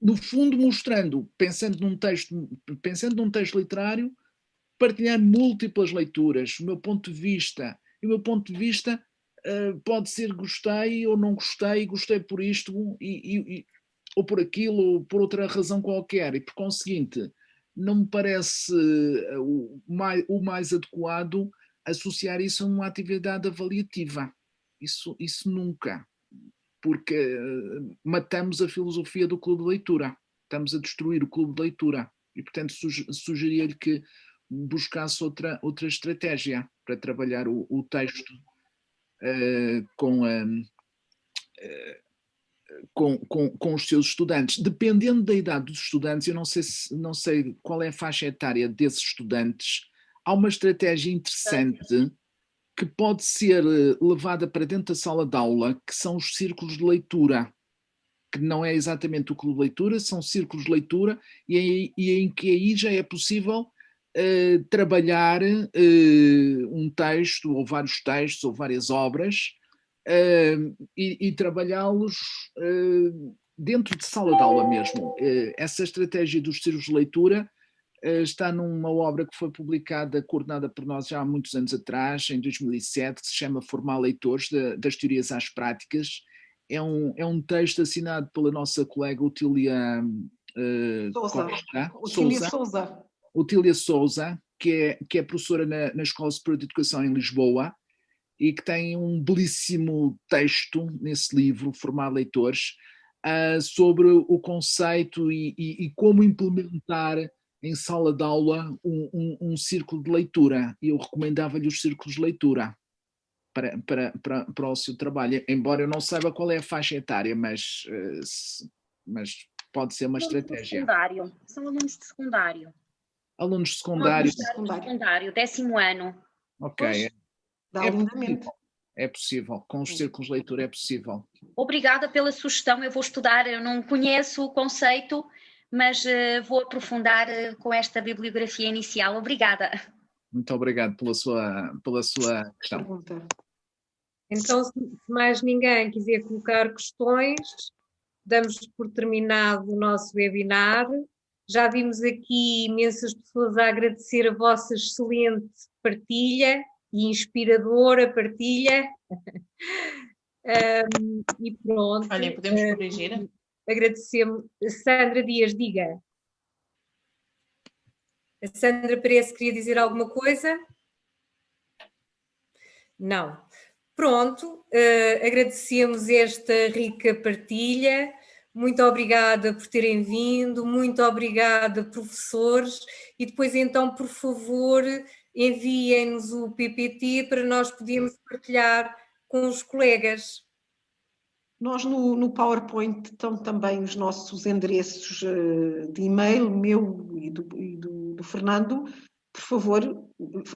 no fundo mostrando, pensando num texto literário, partilhar múltiplas leituras, o meu ponto de vista. E o meu ponto de vista pode ser gostei ou não gostei, gostei por isto ou por aquilo, ou por outra razão qualquer. E por conseguinte, não me parece o mais adequado associar isso a uma atividade avaliativa. Isso nunca. Porque matamos a filosofia do clube de leitura. Estamos a destruir o clube de leitura. E, portanto, sugeria-lhe que buscasse outra estratégia para trabalhar o texto com os seus estudantes. Dependendo da idade dos estudantes, eu não sei qual é a faixa etária desses estudantes, há uma estratégia interessante que pode ser levada para dentro da sala de aula, que são os círculos de leitura, que não é exatamente o clube de leitura, são círculos de leitura, e em que aí já é possível trabalhar um texto, ou vários textos, ou várias obras, e trabalhá-los dentro de sala de aula mesmo. Essa estratégia dos círculos de leitura está numa obra que foi publicada, coordenada por nós já há muitos anos atrás, em 2007, que se chama Formar Leitores, das Teorias às Práticas. É um texto assinado pela nossa colega Otília Souza, que é professora na Escola Superior de Educação em Lisboa, e que tem um belíssimo texto nesse livro, Formar Leitores, sobre o conceito e como implementar em sala de aula um círculo de leitura. E eu recomendava-lhe os círculos de leitura para o seu trabalho, embora eu não saiba qual é a faixa etária, mas pode ser uma estratégia. São alunos de secundário. Alunos de secundário. Secundário, 10º ano. Ok. É possível. Com os círculos de leitura é possível. Obrigada pela sugestão. Eu vou estudar, eu não conheço o conceito, mas vou aprofundar com esta bibliografia inicial. Obrigada. Muito obrigado pela sua questão. Então, se mais ninguém quiser colocar questões, damos por terminado o nosso webinar. Já vimos aqui imensas pessoas a agradecer a vossa excelente partilha e inspiradora partilha. E pronto. Olha, podemos corrigir? Agradecemos. Sandra Dias, diga. A Sandra parece que queria dizer alguma coisa? Não. Pronto, agradecemos esta rica partilha. Muito obrigada por terem vindo, muito obrigada, professores. E depois, então, por favor, enviem-nos o PPT para nós podermos partilhar com os colegas. Nós no PowerPoint estão também os nossos endereços de e-mail, meu e do Fernando. Por favor,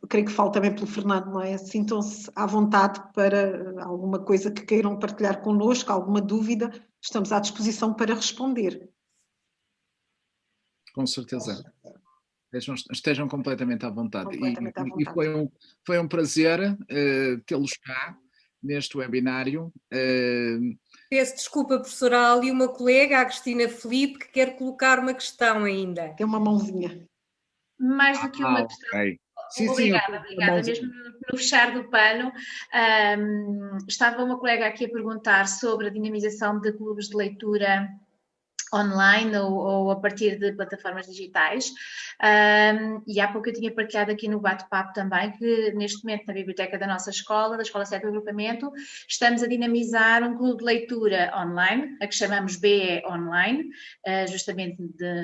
creio que falo também pelo Fernando, não é? Sintam-se à vontade para alguma coisa que queiram partilhar connosco, alguma dúvida, estamos à disposição para responder. Com certeza. Estejam completamente à vontade. Completamente à vontade. E foi um prazer tê-los cá neste webinário. Peço desculpa, professora, há ali uma colega, a Cristina Felipe, que quer colocar uma questão ainda. Tem uma mãozinha. Mais do que uma questão. Okay. Sim, obrigada. Mesmo no fechar do pano, estava uma colega aqui a perguntar sobre a dinamização de clubes de leitura online ou a partir de plataformas digitais, e há pouco eu tinha partilhado aqui no bate-papo também que neste momento na biblioteca da nossa escola, da Escola 7 do Agrupamento, estamos a dinamizar um clube de leitura online, a que chamamos BE Online, justamente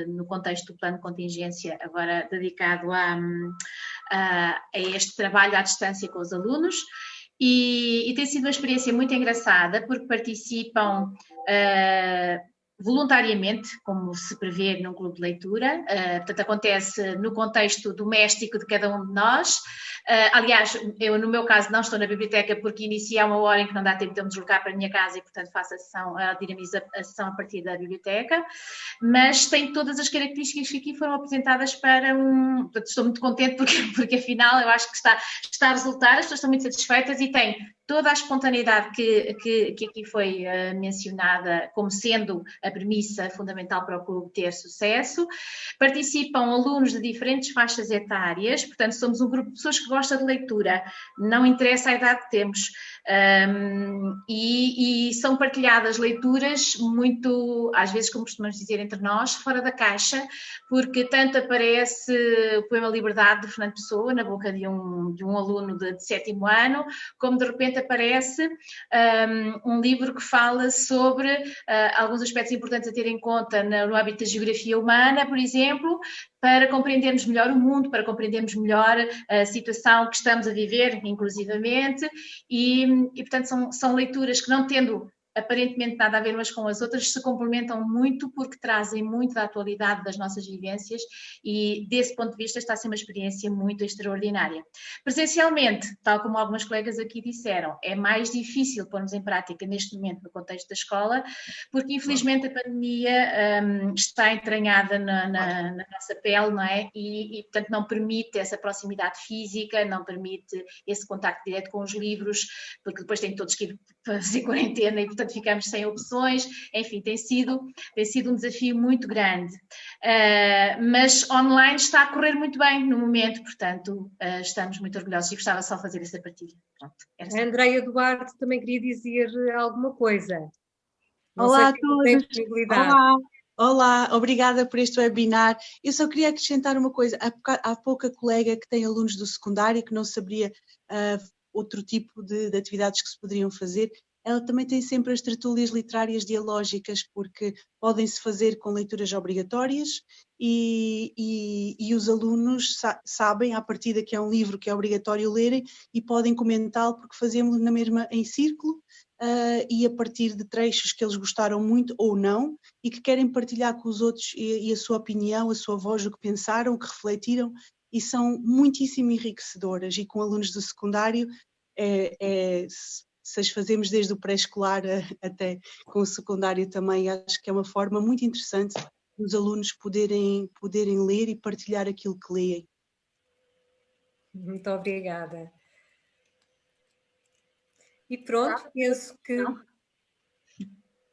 no contexto do plano de contingência agora dedicado a este trabalho à distância com os alunos. E tem sido uma experiência muito engraçada porque participam voluntariamente, como se prevê num clube de leitura, portanto acontece no contexto doméstico de cada um de nós. Aliás, eu no meu caso não estou na biblioteca porque inicia uma hora em que não dá tempo de eu me deslocar para a minha casa e portanto faço dinamizo a sessão a partir da biblioteca, mas tem todas as características que aqui foram apresentadas para portanto estou muito contente porque afinal eu acho que está a resultar, as pessoas estão muito satisfeitas e tem toda a espontaneidade que aqui foi mencionada como sendo a premissa fundamental para o clube ter sucesso. Participam alunos de diferentes faixas etárias, portanto somos um grupo de pessoas que gosta de leitura, não interessa a idade que temos, e são partilhadas leituras muito, às vezes como costumamos dizer entre nós, fora da caixa, porque tanto aparece o poema Liberdade de Fernando Pessoa na boca de um aluno de 7º ano, como de repente aparece um livro que fala sobre alguns aspectos importantes a ter em conta no âmbito da geografia humana, por exemplo, para compreendermos melhor o mundo, para compreendermos melhor a situação que estamos a viver, inclusivamente, e portanto são leituras que não tendo aparentemente nada a ver umas com as outras, se complementam muito porque trazem muito da atualidade das nossas vivências e desse ponto de vista está a ser uma experiência muito extraordinária. Presencialmente, tal como algumas colegas aqui disseram, é mais difícil pormos em prática neste momento no contexto da escola, porque infelizmente a pandemia está entranhada na nossa pele, não é? E portanto não permite essa proximidade física, não permite esse contacto direto com os livros, porque depois têm todos que ir fazer quarentena e portanto ficamos sem opções, enfim, tem sido um desafio muito grande, mas online está a correr muito bem no momento, portanto estamos muito orgulhosos e gostava só de fazer essa partilha. Pronto, a Andreia Duarte também queria dizer alguma coisa. Olá a todos. Olá, obrigada por este webinar. Eu só queria acrescentar uma coisa, há pouca colega que tem alunos do secundário que não saberia outro tipo de atividades que se poderiam fazer. Ela também tem sempre as tertúlias literárias dialógicas, porque podem-se fazer com leituras obrigatórias e os alunos sabem, à partida, que é um livro que é obrigatório lerem e podem comentá-lo, porque fazemos na mesma em círculo e a partir de trechos que eles gostaram muito ou não e que querem partilhar com os outros e a sua opinião, a sua voz, o que pensaram, o que refletiram, e são muitíssimo enriquecedoras. E com alunos do secundário se as fazemos desde o pré-escolar até com o secundário também, acho que é uma forma muito interessante dos alunos poderem ler e partilhar aquilo que leem. Muito obrigada. E pronto, penso que...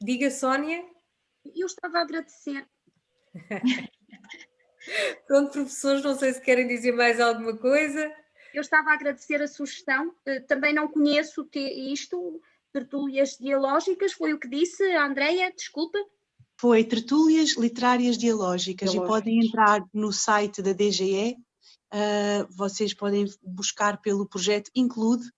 Diga, Sónia. Eu estava a agradecer. Pronto, professores, não sei se querem dizer mais alguma coisa. Eu estava a agradecer a sugestão, também não conheço isto, tertúlias dialógicas, foi o que disse a Andreia, desculpa. Foi tertúlias literárias dialógicas e podem entrar no site da DGE, vocês podem buscar pelo projeto Include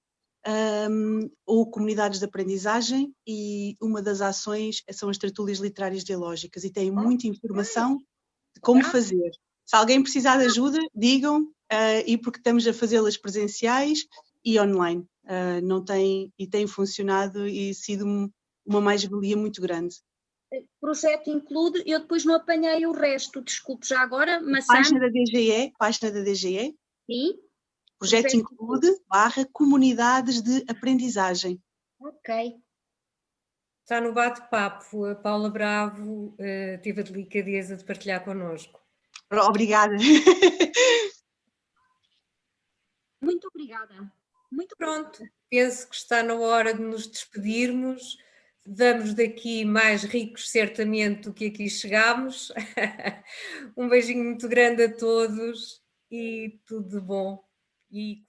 ou Comunidades de Aprendizagem e uma das ações são as tertúlias literárias dialógicas e tem muita informação de como fazer. Se alguém precisar de ajuda, digam. E porque estamos a fazê-las presenciais e online, tem funcionado e sido uma mais-valia muito grande. Projeto include, eu depois não apanhei o resto, desculpe já agora, maçã. Página da DGE. Sim. Projeto include / comunidades de aprendizagem. Ok. Está no bate-papo, a Paula Bravo teve a delicadeza de partilhar connosco. Obrigada. Muito obrigada. Muito pronto. Penso que está na hora de nos despedirmos. Vamos daqui mais ricos, certamente, do que aqui chegámos. Um beijinho muito grande a todos e tudo de bom. E